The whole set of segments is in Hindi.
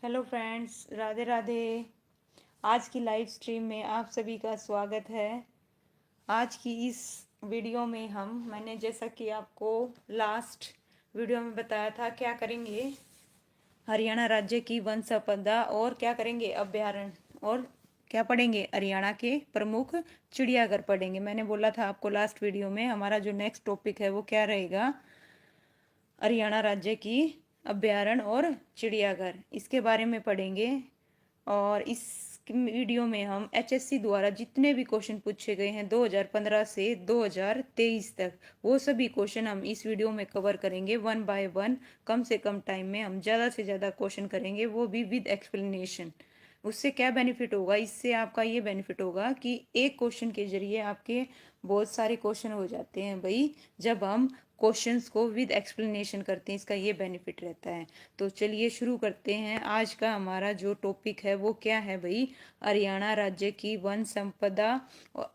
Hello friends, Radhe Radhe. आज की लाइव स्ट्रीम में आप सभी का स्वागत है। आज की इस वीडियो में मैंने जैसा कि आपको लास्ट वीडियो में बताया था, क्या करेंगे हरियाणा राज्य की वन संपदा और क्या करेंगे अभ्यारण्य और क्या पढ़ेंगे हरियाणा के प्रमुख चिड़ियाघर पढ़ेंगे। मैंने बोला था आपको लास्ट वीडियो में हमारा जो नेक्स्ट टॉपिक है वो क्या रहेगा, हरियाणा राज्य की अभ्यारण्य और चिड़ियाघर, इसके बारे में पढ़ेंगे। और इस वीडियो में हम एचएससी द्वारा जितने भी क्वेश्चन पूछे गए हैं 2015 से 2023 तक, वो सभी क्वेश्चन हम इस वीडियो में कवर करेंगे वन बाय वन। कम से कम टाइम में हम ज़्यादा से ज़्यादा क्वेश्चन करेंगे, वो भी विद एक्सप्लेनेशन। उससे क्या बेनिफिट होगा, इससे आपका ये बेनिफिट होगा कि एक क्वेश्चन के जरिए आपके बहुत सारे क्वेश्चन हो जाते हैं भाई, जब हम क्वेश्चंस को विद एक्सप्लेनेशन करते हैं, इसका ये बेनिफिट रहता है। तो चलिए शुरू करते हैं। आज का हमारा जो टॉपिक है वो क्या है भाई, हरियाणा राज्य की वन संपदा,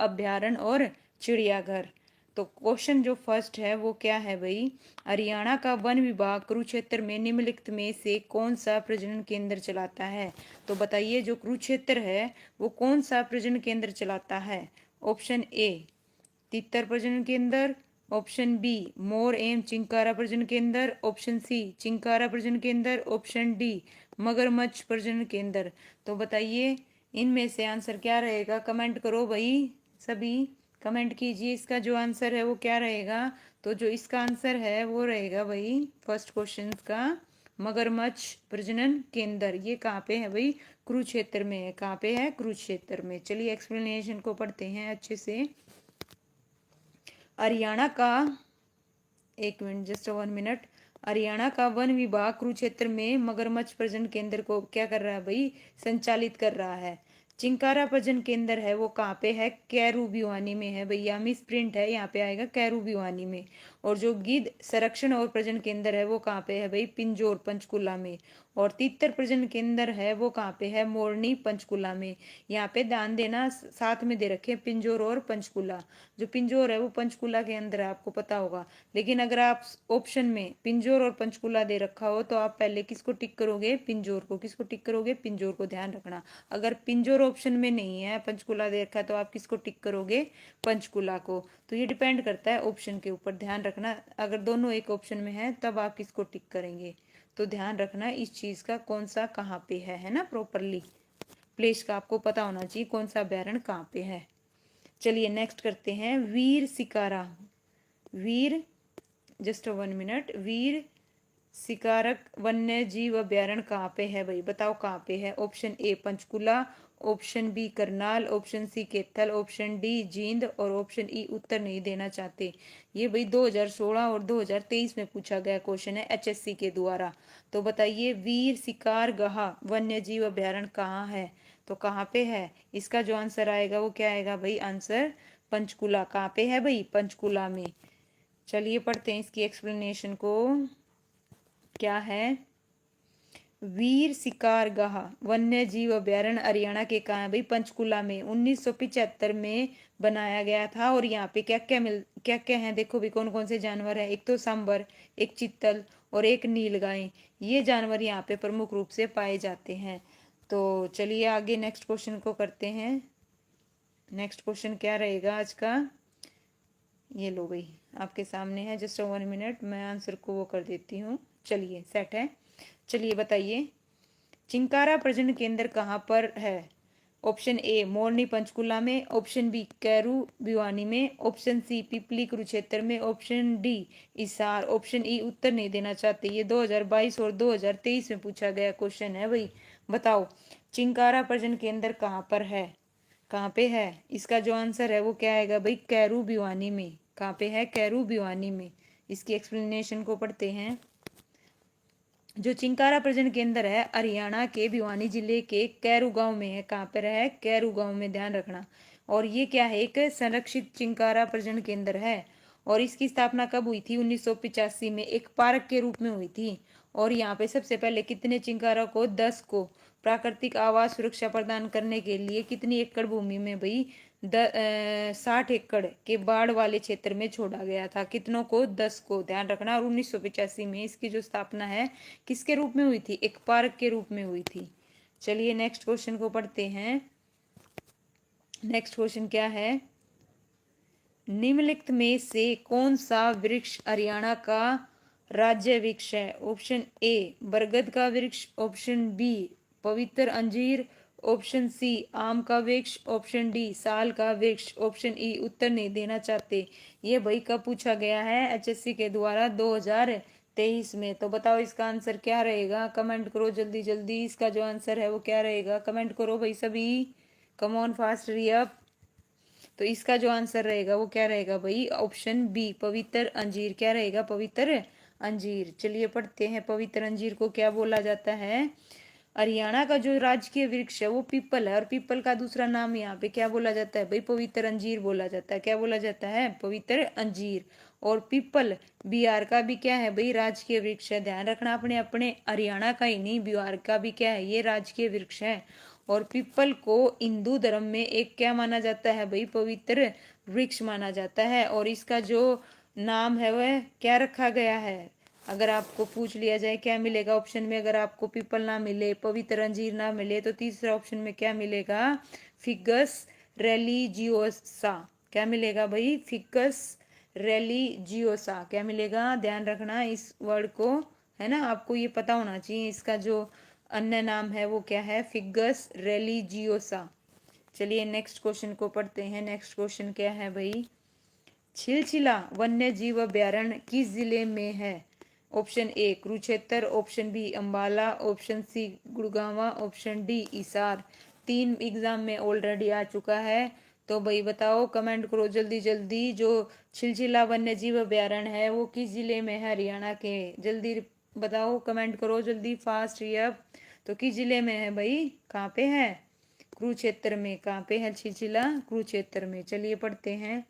अभ्यारण्य और चिड़ियाघर। तो क्वेश्चन जो फर्स्ट है वो क्या है भाई, हरियाणा का वन विभाग कुरुक्षेत्र में निम्नलिखित में से कौन सा प्रजनन केंद्र चलाता है। तो बताइए जो कुरुक्षेत्र है वो कौन सा प्रजनन केंद्र चलाता है। ऑप्शन ए तीतर प्रजनन केंद्र, ऑप्शन बी मोर एवं चिंकारा प्रजनन केंद्र, ऑप्शन सी चिंकारा प्रजनन केंद्र, ऑप्शन डी मगरमच्छ प्रजनन केंद्र। तो बताइए इनमें से आंसर क्या रहेगा, कमेंट करो भाई, सभी कमेंट कीजिए इसका जो आंसर है वो क्या रहेगा। तो जो इसका आंसर है वो रहेगा भाई फर्स्ट क्वेश्चन का मगरमच्छ प्रजनन केंद्र। ये कहाँ पे है भाई, कुरुक्षेत्र में है। कहाँ पे है, कुरुक्षेत्र में। चलिए एक्सप्लेनेशन को पढ़ते हैं अच्छे से। हरियाणा का, एक मिनट, जस्ट 1 मिनट। हरियाणा का वन विभाग कुरुक्षेत्र में मगरमच्छ प्रजनन केंद्र को क्या कर रहा है भाई, संचालित कर रहा है। चिंकारा प्रजनन केंद्र है वो कहाँ पे है, कैरू भिवानी में है भैया, मिस प्रिंट है, यहाँ पे आएगा कैरू भिवानी में। और जो गिद्ध संरक्षण और प्रजनन केंद्र है वो कहाँ पे है भाई, पिंजौर पंचकुला में। और तीतर प्रजनन केंद्र है वो कहाँ पे है, मोरनी पंचकुला में। यहाँ पे ध्यान देना, साथ में दे रखे पिंजौर और पंचकुला। जो पिंजौर है वो पंचकुला के अंदर है, आपको पता होगा। लेकिन अगर आप ऑप्शन में पिंजौर और पंचकुला दे रखा हो तो आप पहले किसको टिक करोगे, पिंजौर को। किसको टिक करोगे, पिंजौर को, ध्यान रखना। अगर पिंजौर ऑप्शन में नहीं है, पंचकुला दे रखा है, तो आप किसको टिक करोगे, पंचकुला को। तो ये डिपेंड करता है ऑप्शन के ऊपर, ध्यान रखना। अगर दोनों एक ऑप्शन में है तब आप किसको टिक करेंगे। तो ध्यान रखना इस चीज का, कौन सा कहाँ पे है ना, प्रॉपरली प्लेस का आपको पता होना चाहिए कौन सा अभ्यारण्य कहाँ पे है। चलिए नेक्स्ट करते हैं, वीर शिकारा, वीर, जस्ट 1 मिनट, वीर शिकारक वन्य जीव अभ्यारण्य कहाँ पे है भाई, बताओ कहाँ पे है। Option A Panchkula, option B Karnal, option C Kaithal, option D Jind और ऑप्शन ई उत्तर नहीं देना चाहते। ये भाई 2016 और 2023 में पूछा गया क्वेश्चन है एचएससी के द्वारा। तो बताइए वीर शिकार गहा वन्य जीव अभ्यारण्य कहाँ है, तो कहाँ पे है। इसका जो आंसर आएगा वो क्या आएगा भाई, आंसर पंचकुला। कहाँ पे है भाई, पंचकुला में। चलिए पढ़ते हैं इसकी एक्सप्लेनेशन को, क्या है। वीर शिकार गाह वन्य जीव अभ्यारण्य हरियाणा के कहाँ है भाई, पंचकुला में। 1975 में बनाया गया था। और यहाँ पे क्या क्या है देखो भी, कौन कौन से जानवर है। एक तो सांबर, एक चीतल और एक नीलगाय। ये जानवर यहाँ पे प्रमुख रूप से पाए जाते हैं। तो चलिए आगे नेक्स्ट क्वेश्चन को करते हैं। नेक्स्ट क्वेश्चन क्या रहेगा आज का, ये लो भाई आपके सामने है, जस्ट 1 मिनट, मैं आंसर को वो कर देती हूँ। चलिए सेट है। चलिए बताइए चिंकारा प्रजनन केंद्र कहाँ पर है। ऑप्शन ए मोरनी पंचकुला में, ऑप्शन बी कैरू भिवानी में, ऑप्शन सी पिपली कुरुक्षेत्र में, ऑप्शन डी इसार, ऑप्शन ई उत्तर नहीं देना चाहते। ये 2022 और 2023 में पूछा गया क्वेश्चन है भाई। बताओ चिंकारा प्रजनन केंद्र कहाँ पर है, कहाँ पे है। इसका जो आंसर है वो क्या आएगा भाई, कैरू भिवानी में। कहाँ पे है, कैरू भिवानी में। इसकी एक्सप्लेनेशन को पढ़ते हैं। जो चिंकारा प्रजनन केंद्र है हरियाणा के भिवानी जिले के कैरू गांव में है। कहाँ पर है, कैरू गांव में, ध्यान रखना। और ये क्या है, एक संरक्षित चिंकारा प्रजनन केंद्र है। और इसकी स्थापना कब हुई थी, 1985 में, एक पार्क के रूप में हुई थी। और यहाँ पे सबसे पहले कितने चिंकारा को, 10 को प्राकृतिक आवास सुरक्षा प्रदान करने के लिए कितनी एकड़ भूमि में भाई 60 एकड़ के बाढ़ वाले क्षेत्र में छोड़ा गया था। कितनों को? 10 को, ध्यान रखना। और 1985 में इसकी जो स्थापना है किसके रूप में हुई थी? एक पार्क के रूप में हुई थी। चलिए नेक्स्ट क्वेश्चन को पढ़ते हैं। नेक्स्ट क्वेश्चन क्या है? निम्नलिखित में से कौन सा वृक्ष हरियाणा का राज्य वृक्ष है? ऑप्शन ए बरगद का वृक्ष, ऑप्शन बी पवित्र अंजीर, ऑप्शन सी आम का वृक्ष, ऑप्शन डी साल का वृक्ष, ऑप्शन ई उत्तर नहीं देना चाहते। ये भाई कब पूछा गया है? एचएससी के द्वारा 2023 में। तो बताओ इसका आंसर क्या रहेगा? कमेंट करो जल्दी जल्दी, इसका जो आंसर है वो क्या रहेगा? कमेंट करो भाई सभी, come on fast hurry up. तो इसका जो आंसर रहेगा वो क्या रहेगा भाई? ऑप्शन बी पवित्र अंजीर। क्या रहेगा? पवित्र अंजीर। चलिए पढ़ते हैं, पवित्र अंजीर को क्या बोला जाता है? हरियाणा का जो राजकीय वृक्ष है वो पीपल है, और पीपल का दूसरा नाम यहाँ पे क्या बोला जाता है भाई? पवित्र अंजीर बोला जाता है। क्या बोला जाता है? पवित्र अंजीर। और पीपल बिहार का भी क्या है भाई? राजकीय वृक्ष है। ध्यान रखना, अपने अपने हरियाणा का ही नहीं, बिहार का भी क्या है? ये राजकीय वृक्ष है। और पीपल को हिंदू धर्म में एक क्या माना जाता है भाई? पवित्र वृक्ष माना जाता है। और इसका जो नाम है वह क्या रखा गया है? अगर आपको पूछ लिया जाए क्या मिलेगा ऑप्शन में? अगर आपको पीपल ना मिले, पवित्र अंजीर ना मिले, तो तीसरा ऑप्शन में क्या मिलेगा? फिगस रेलिजियोसा। क्या मिलेगा भाई? फिगस रेलिजियोसा। क्या मिलेगा? ध्यान रखना इस वर्ड को, है ना, आपको ये पता होना चाहिए। इसका जो अन्य नाम है वो क्या है? फिगस रेलिजियोसा। चलिए नेक्स्ट क्वेश्चन को पढ़ते हैं। नेक्स्ट क्वेश्चन क्या है भाई? छिलछिला वन्य जीव अभ्यारण्य किस जिले में है? Option A Kurukshetra, option B Ambala, option C Gurgaon, option D Hisar. 3 exam में ऑलरेडी आ चुका है। तो भाई बताओ, कमेंट करो जल्दी जल्दी। जो छिलछिला वन्य जीव अभ्यारण्य है वो किस जिले में है हरियाणा के? जल्दी बताओ, कमेंट करो जल्दी फास्ट अब। तो किस जिले में है भाई? कहाँ पे है? कुरुक्षेत्र में। कहाँ पे है छिलछिला? कुरुक्षेत्र में। चलिए पढ़ते हैं।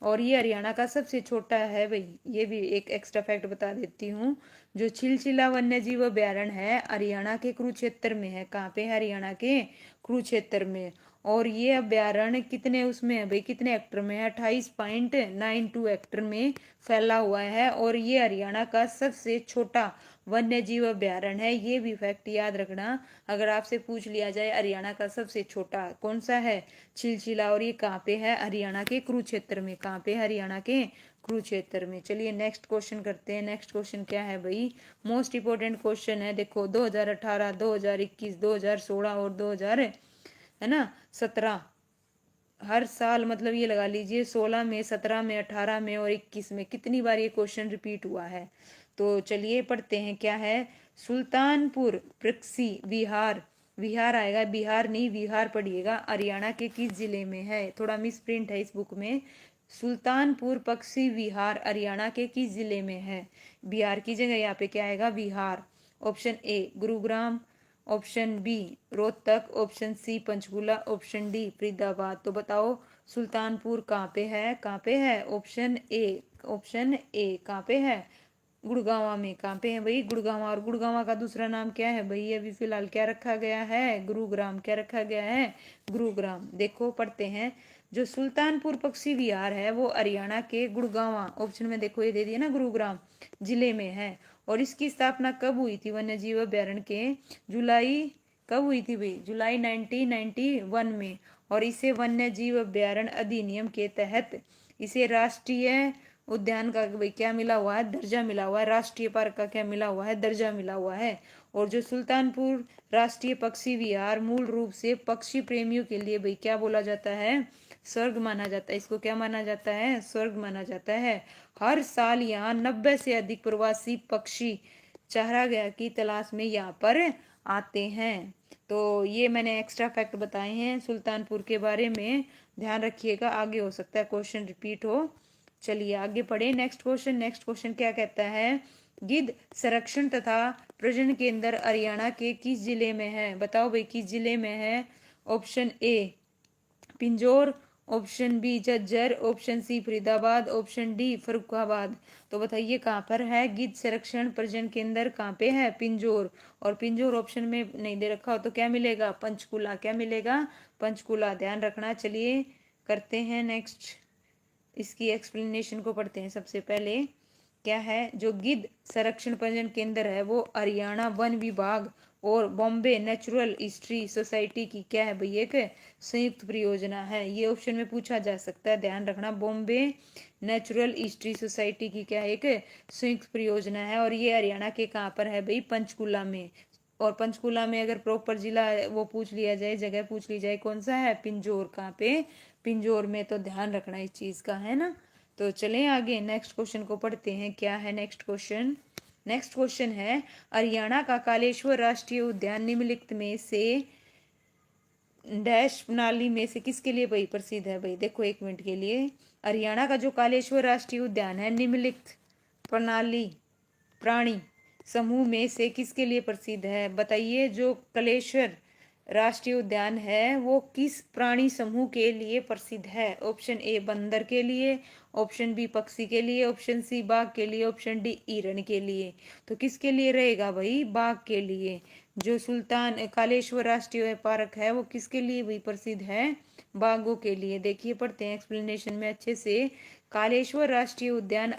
और ये हरियाणा का सबसे छोटा है भाई, ये भी एक एक्स्ट्रा फैक्ट बता देती हूँ। जो छिलछिला वन्य जीव अभ्यारण्य है हरियाणा के कुरुक्षेत्र में है। कहाँ पे है? हरियाणा के कुरुक्षेत्र में। और ये अभ्यारण्य कितने उसमें है भाई? कितने हेक्टर में है? 28.92 हेक्टर में फैला हुआ है। और ये हरियाणा का सबसे छोटा वन्य जीव अभ्यारण्य है। ये भी फैक्ट याद रखना। अगर आपसे पूछ लिया जाए हरियाणा का सबसे छोटा कौन सा है? छिलछिला। और ये कहाँ पे है? हरियाणा के कुरुक्षेत्र में। कहाँ पे? हरियाणा के कुरुक्षेत्र में। चलिए नेक्स्ट क्वेश्चन करते हैं। नेक्स्ट क्वेश्चन क्या है भाई? मोस्ट इंपोर्टेंट क्वेश्चन है। देखो 2018, 2021, 2016 और 2000, है ना, 17, हर साल मतलब ये लगा लीजिए 16 में, 17 में, 18 में और 21 में कितनी बार ये क्वेश्चन रिपीट हुआ है। तो चलिए पढ़ते हैं क्या है। सुल्तानपुर पक्षी विहार, विहार आएगा, बिहार नहीं विहार पढ़िएगा, हरियाणा के किस जिले में है? थोड़ा मिस प्रिंट है इस बुक में। सुल्तानपुर पक्षी विहार हरियाणा के किस जिले में है? बिहार की जगह यहाँ पे क्या आएगा? Bihar. Option A Gurugram, option B Rohtak, option C Panchkula, option D Faridabad. तो बताओ सुल्तानपुर कहाँ पे है? कहाँ पे है? ऑप्शन ए, ऑप्शन ए कहाँ पे है? गुड़गांवा में। कहाँ पे है भाई? गुड़गांवा। और गुड़गांवा का दूसरा नाम क्या है भाई? अभी फिलहाल क्या रखा गया है? गुरुग्राम। क्या रखा गया है? गुरुग्राम। देखो पढ़ते हैं। जो सुल्तानपुर पक्षी विहार है वो हरियाणा के गुड़गांवा, ऑप्शन में देखो ये दे दिया ना, गुरुग्राम जिले में है। और इसकी स्थापना कब हुई थी वन्य जीव अभ्यारण्य के? जुलाई, कब हुई थी भाई? जुलाई 1991 में। और इसे वन्य जीव अभ्यारण्य अधिनियम के तहत इसे राष्ट्रीय उद्यान का भाई क्या मिला हुआ है? दर्जा मिला हुआ है। राष्ट्रीय पार्क का क्या मिला हुआ है? दर्जा मिला हुआ है। और जो सुल्तानपुर राष्ट्रीय पक्षी विहार मूल रूप से पक्षी प्रेमियों के लिए भाई क्या बोला जाता है? स्वर्ग माना जाता है। इसको क्या माना जाता है? स्वर्ग माना जाता है। हर साल यहाँ 90 से अधिक प्रवासी पक्षी चारागाह की तलाश में यहाँ पर आते हैं। तो ये मैंने एक्स्ट्रा फैक्ट बताए हैं सुल्तानपुर के बारे में, ध्यान रखिएगा, आगे हो सकता है क्वेश्चन रिपीट हो। चलिए आगे पढ़े नेक्स्ट क्वेश्चन। नेक्स्ट क्वेश्चन क्या कहता है? गिद्ध संरक्षण तथा प्रजनन केंद्र हरियाणा के किस जिले में है? बताओ भाई किस जिले में है? Option A Pinjore, option B Jhajjar, option C Faridabad, option D Farrukhabad. तो बताइए कहाँ पर है गिद्ध संरक्षण प्रजनन केंद्र? कहाँ पे है? पिंजौर। और पिंजौर ऑप्शन में नहीं दे रखा हो तो क्या मिलेगा? पंचकुला। क्या मिलेगा? पंचकुला। ध्यान रखना। चलिए करते हैं नेक्स्ट, इसकी एक्सप्लेनेशन को पढ़ते हैं। सबसे पहले क्या है, जो गिद्ध संरक्षण प्रजनन केंद्र है वो हरियाणा वन विभाग और बॉम्बे नेचुरल हिस्ट्री सोसाइटी की क्या है भाई, एक संयुक्त परियोजना है। ये ऑप्शन में पूछा जा सकता है, ध्यान रखना। बॉम्बे नेचुरल हिस्ट्री सोसाइटी की क्या है, एक संयुक्त परियोजना है। और ये हरियाणा के कहाँ पर है भाई, पंचकुला में। और पंचकुला में अगर प्रॉपर जिला वो पूछ लिया जाए, जगह पूछ ली जाए, कौन सा है, पिंजौर। कहाँ पे, पिंजौर में। तो ध्यान रखना इस चीज का, है ना। तो चलें आगे, नेक्स्ट क्वेश्चन को पढ़ते हैं। क्या है नेक्स्ट क्वेश्चन, नेक्स्ट क्वेश्चन है, हरियाणा का कालेश्वर राष्ट्रीय उद्यान निम्नलिखित में से डैश प्रणाली में से किसके लिए भाई प्रसिद्ध है। भाई देखो एक मिनट के लिए, हरियाणा का जो कालेश्वर राष्ट्रीय उद्यान है निम्नलिखित प्रणाली प्राणी समूह में से किसके लिए प्रसिद्ध है, बताइए। जो कालेश्वर राष्ट्रीय उद्यान है वो किस प्राणी समूह के लिए प्रसिद्ध है। ऑप्शन ए बंदर के लिए, ऑप्शन बी पक्षी के लिए, ऑप्शन सी बाघ के लिए, ऑप्शन डी हिरण के लिए। तो किसके लिए रहेगा भाई, बाघ के लिए। जो सुल्तान कालेश्वर राष्ट्रीय पार्क है वो किसके लिए भी प्रसिद्ध है, बाघों के लिए। देखिए पढ़ते हैं एक्सप्लेनेशन में अच्छे से। कालेश्वर राष्ट्रीय उद्यान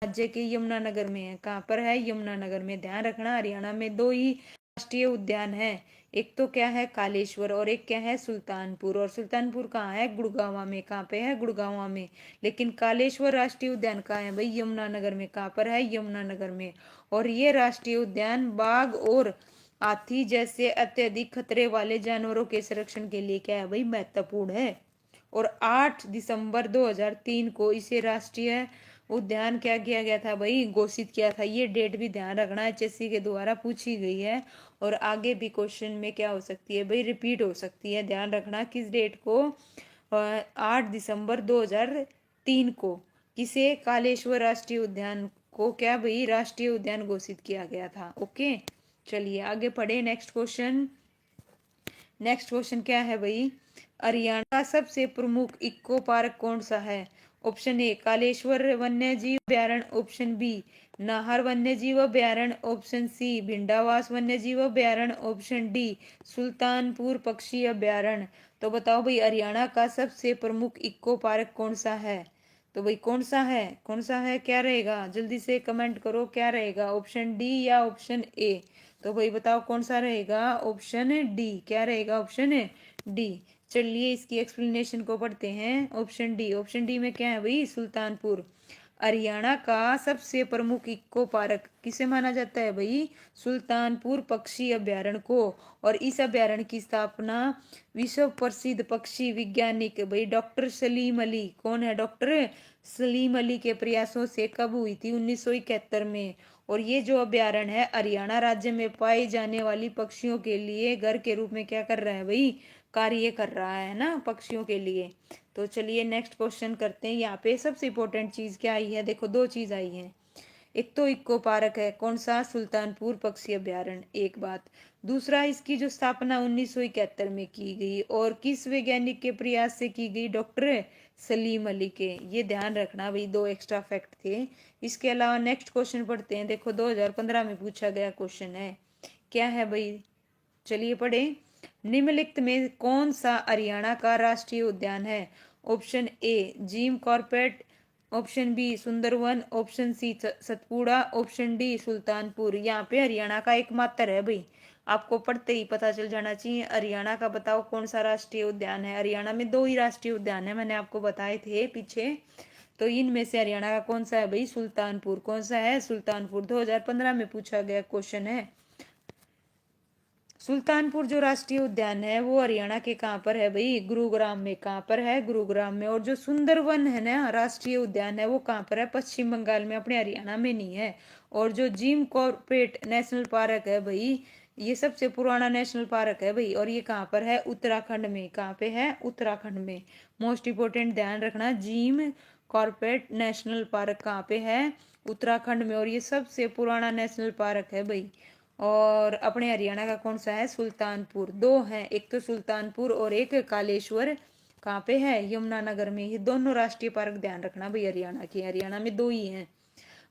राज्य के यमुनानगर में है। कहाँ पर है, यमुनानगर में। ध्यान रखना, हरियाणा में दो ही राष्ट्रीय उद्यान है, एक तो क्या है कालेश्वर और एक क्या है सुल्तानपुर। और सुल्तानपुर कहाँ है, गुड़गांव में। कहाँ पे है, गुड़गांव में। लेकिन कालेश्वर राष्ट्रीय उद्यान कहाँ है भाई, यमुनानगर में। कहाँ पर है, यमुनानगर में। और ये राष्ट्रीय उद्यान बाघ और हाथी जैसे अत्यधिक खतरे वाले जानवरों के संरक्षण के लिए क्या है भाई, महत्वपूर्ण है। और 8 दिसंबर 2003 को इसे राष्ट्रीय उद्यान क्या किया गया था भाई, घोषित किया था। ये डेट भी ध्यान रखना, एचएससी के द्वारा पूछी गई है। और आगे भी क्वेश्चन में क्या हो सकती है भाई, रिपीट हो सकती है। ध्यान रखना किस डेट को, 8 दिसंबर 2003 को किसे, कालेश्वर राष्ट्रीय उद्यान को क्या भाई, राष्ट्रीय उद्यान घोषित किया गया था। ओके, चलिए आगे पढ़े नेक्स्ट क्वेश्चन। नेक्स्ट क्वेश्चन क्या है भाई, हरियाणा का सबसे प्रमुख इको पार्क कौन सा है। ऑप्शन ए कालेश्वर वन्यजीव अभ्यारण्य, ऑप्शन बी नाहर वन्यजीव अभ्यारण्य, ऑप्शन सी भिंडावास वन्यजीव अभ्यारण्य, ऑप्शन डी सुल्तानपुर पक्षी अभ्यारण्य। तो बताओ भाई हरियाणा का सबसे प्रमुख इको पार्क कौन सा है। तो भाई कौन सा है, कौन सा है, क्या रहेगा, जल्दी से कमेंट करो क्या रहेगा, ऑप्शन डी या ऑप्शन ए। तो भाई बताओ कौन सा रहेगा, ऑप्शन डी। क्या रहेगा, ऑप्शन डी। चलिए इसकी एक्सप्लेनेशन को पढ़ते हैं। ऑप्शन डी, ऑप्शन डी में क्या है भाई, सुल्तानपुर। हरियाणा का सबसे प्रमुख इको पार्क किसे माना जाता है भाई, सुल्तानपुर पक्षी अभ्यारण्य को। और इस अभ्यारण्य की स्थापना विश्व प्रसिद्ध पक्षी वैज्ञानिक भाई डॉक्टर सलीम अली, कौन है, डॉक्टर सलीम अली के प्रयासों से कब हुई थी, 1971 में। और ये जो अभ्यारण्य है हरियाणा राज्य में पाई जाने वाली पक्षियों के लिए घर के रूप में क्या कर रहा है भाई, कार्य कर रहा है ना, पक्षियों के लिए। तो चलिए नेक्स्ट क्वेश्चन करते हैं। यहाँ पे सबसे इंपॉर्टेंट चीज क्या आई है, देखो दो चीज आई है। एक तो इको पार्क है, कौन सा, सुल्तानपुर पक्षी अभ्यारण्य, एक बात। दूसरा इसकी जो स्थापना 1971 में की गई और किस वैज्ञानिक के प्रयास से की गई, डॉक्टर सलीम अली के। ये ध्यान रखना भाई, दो एक्स्ट्रा फैक्ट थे। इसके अलावा नेक्स्ट क्वेश्चन पढ़ते हैं। देखो 2015 में पूछा गया क्वेश्चन है, क्या है भाई, चलिए पढ़े। निम्नलिखित में कौन सा हरियाणा का राष्ट्रीय उद्यान है। Option A Jim Corbett, option B Sundarvan, option C Satpura, option D Sultanpur. यहाँ पे हरियाणा का एकमात्र है भाई, आपको पढ़ते ही पता चल जाना चाहिए। हरियाणा का बताओ कौन सा राष्ट्रीय उद्यान है। हरियाणा में दो ही राष्ट्रीय उद्यान है, मैंने आपको बताए थे पीछे। तो इनमें से हरियाणा का कौन सा है भाई, सुल्तानपुर। कौन सा है, सुल्तानपुर। 2015 में पूछा गया क्वेश्चन है। सुल्तानपुर जो राष्ट्रीय उद्यान है वो हरियाणा के कहाँ पर है भाई, गुरुग्राम में। कहाँ पर है, गुरुग्राम में। और जो सुंदरवन है ना राष्ट्रीय उद्यान है वो कहाँ पर है, पश्चिम बंगाल में, अपने हरियाणा में नहीं है। और जो जिम कॉर्बेट नेशनल पार्क है भाई, ये सबसे पुराना नेशनल पार्क है भाई, और ये कहाँ पर है, उत्तराखंड में। कहाँ पे है, उत्तराखंड में। मोस्ट इंपोर्टेंट ध्यान रखना, जिम कॉर्बेट नेशनल पार्क कहाँ पे है, उत्तराखंड में। और ये सबसे पुराना नेशनल पार्क है भाई। और अपने हरियाणा का कौन सा है, सुल्तानपुर। दो हैं, एक तो सुल्तानपुर और एक कालेश्वर। कहाँ पे है, यमुनानगर में। ये दोनों राष्ट्रीय पार्क ध्यान रखना भाई हरियाणा के, हरियाणा में दो ही हैं।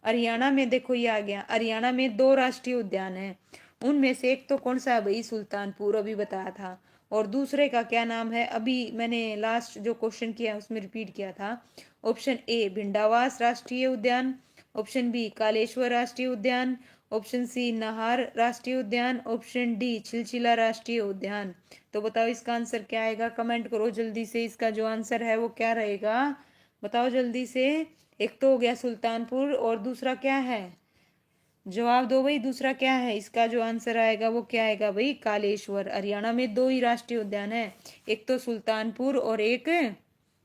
हरियाणा में देखो ये आ गया, हरियाणा में दो राष्ट्रीय उद्यान हैं, उनमें से एक तो कौन सा है भाई, सुल्तानपुर, अभी बताया था। और दूसरे का क्या नाम है, अभी मैंने लास्ट जो क्वेश्चन किया उसमें रिपीट किया था। ऑप्शन ए भिंडावास राष्ट्रीय उद्यान, ऑप्शन बी कालेश्वर राष्ट्रीय उद्यान, ऑप्शन सी नाहर राष्ट्रीय उद्यान, ऑप्शन डी छिलचिला राष्ट्रीय उद्यान। तो बताओ इसका आंसर क्या आएगा, कमेंट करो जल्दी से, इसका जो आंसर है वो क्या रहेगा, बताओ जल्दी से। एक तो हो गया सुल्तानपुर और दूसरा क्या है, जवाब दो भाई, दूसरा क्या है, इसका जो आंसर आएगा वो क्या आएगा भाई, कालेश्वर। हरियाणा में दो ही राष्ट्रीय उद्यान है, एक तो सुल्तानपुर और एक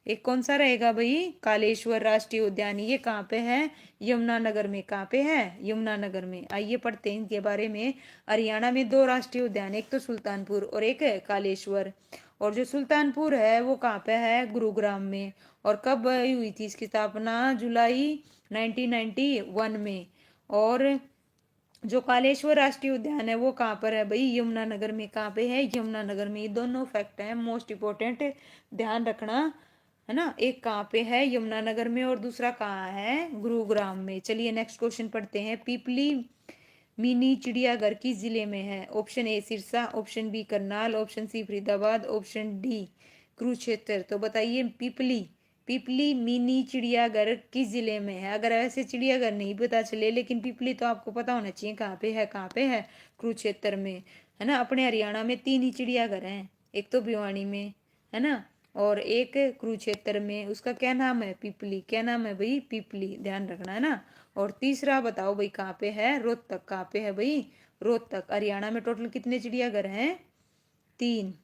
एक कौन सा रहेगा भाई, कालेश्वर राष्ट्रीय उद्यान। ये कहाँ पे है, यमुनानगर में। कहाँ पे है, यमुनानगर में। आइए पढ़ते हैं इनके बारे में। हरियाणा में दो राष्ट्रीय उद्यान, एक तो सुल्तानपुर और एक है कालेश्वर। और जो सुल्तानपुर है वो कहाँ पे है, गुरुग्राम में। और कब हुई थी इसकी स्थापना, जुलाई 1991 में। और जो कालेश्वर राष्ट्रीय उद्यान है वो कहाँ पर है भाई, यमुनानगर में। कहाँ पे है, यमुनानगर में। ये दोनों फैक्ट हैं मोस्ट इंपोर्टेंट, ध्यान रखना, है ना। एक कहाँ पे है, यमुनानगर में, और दूसरा कहाँ है, गुरुग्राम में। चलिए नेक्स्ट क्वेश्चन पढ़ते हैं। पिपली मिनी चिड़ियाघर किस जिले में है, option A Sirsa, option B Karnal, option C Faridabad, option D Kurukshetra. तो बताइए पिपली पिपली मिनी चिड़ियाघर किस जिले में है। अगर ऐसे चिड़ियाघर नहीं पता चले, लेकिन पिपली तो आपको पता होना चाहिए कहाँ पे है, कहाँ पे है, कुरुक्षेत्र में, है ना। अपने हरियाणा में तीन ही चिड़ियाघर हैं, एक तो भिवानी में, है ना, और एक कुरुक्षेत्र में। उसका क्या नाम है, पिपली। क्या नाम है भाई, पिपली, ध्यान रखना, है ना। और तीसरा बताओ भाई कहाँ पे है, रोहतक। कहाँ पे है भाई, रोहतक। हरियाणा में टोटल कितने चिड़ियाघर हैं, तीन।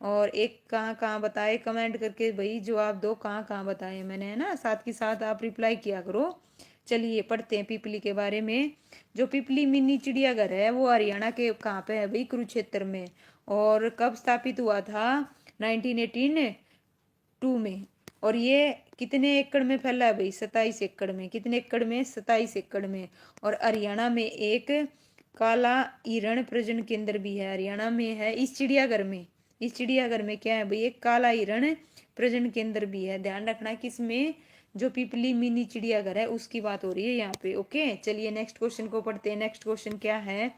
और एक कहाँ कहाँ बताए, कमेंट करके भाई जवाब दो, कहाँ कहाँ बताए मैंने, है ना। साथ के साथ आप रिप्लाई किया करो। चलिए पढ़ते हैं पिपली के बारे में। जो पिपली मिनी चिड़ियाघर है वो हरियाणा के कहाँ पे है भाई, कुरुक्षेत्र में। और कब स्थापित हुआ था, 1982 में। और ये कितने एकड़ में फैला है भाई, 27 एकड़ में। कितने एकड़ में, 27 एकड़ में। और हरियाणा में एक काला हिरण प्रजनन केंद्र भी है, हरियाणा में है इस चिड़ियाघर में। इस चिड़ियाघर में क्या है भाई, एक काला हिरण प्रजनन केंद्र भी है। ध्यान रखना किसमें, जो पिपली मिनी चिड़ियाघर है उसकी बात हो रही है यहाँ पे। ओके चलिए नेक्स्ट क्वेश्चन को पढ़ते हैं। नेक्स्ट क्वेश्चन क्या है,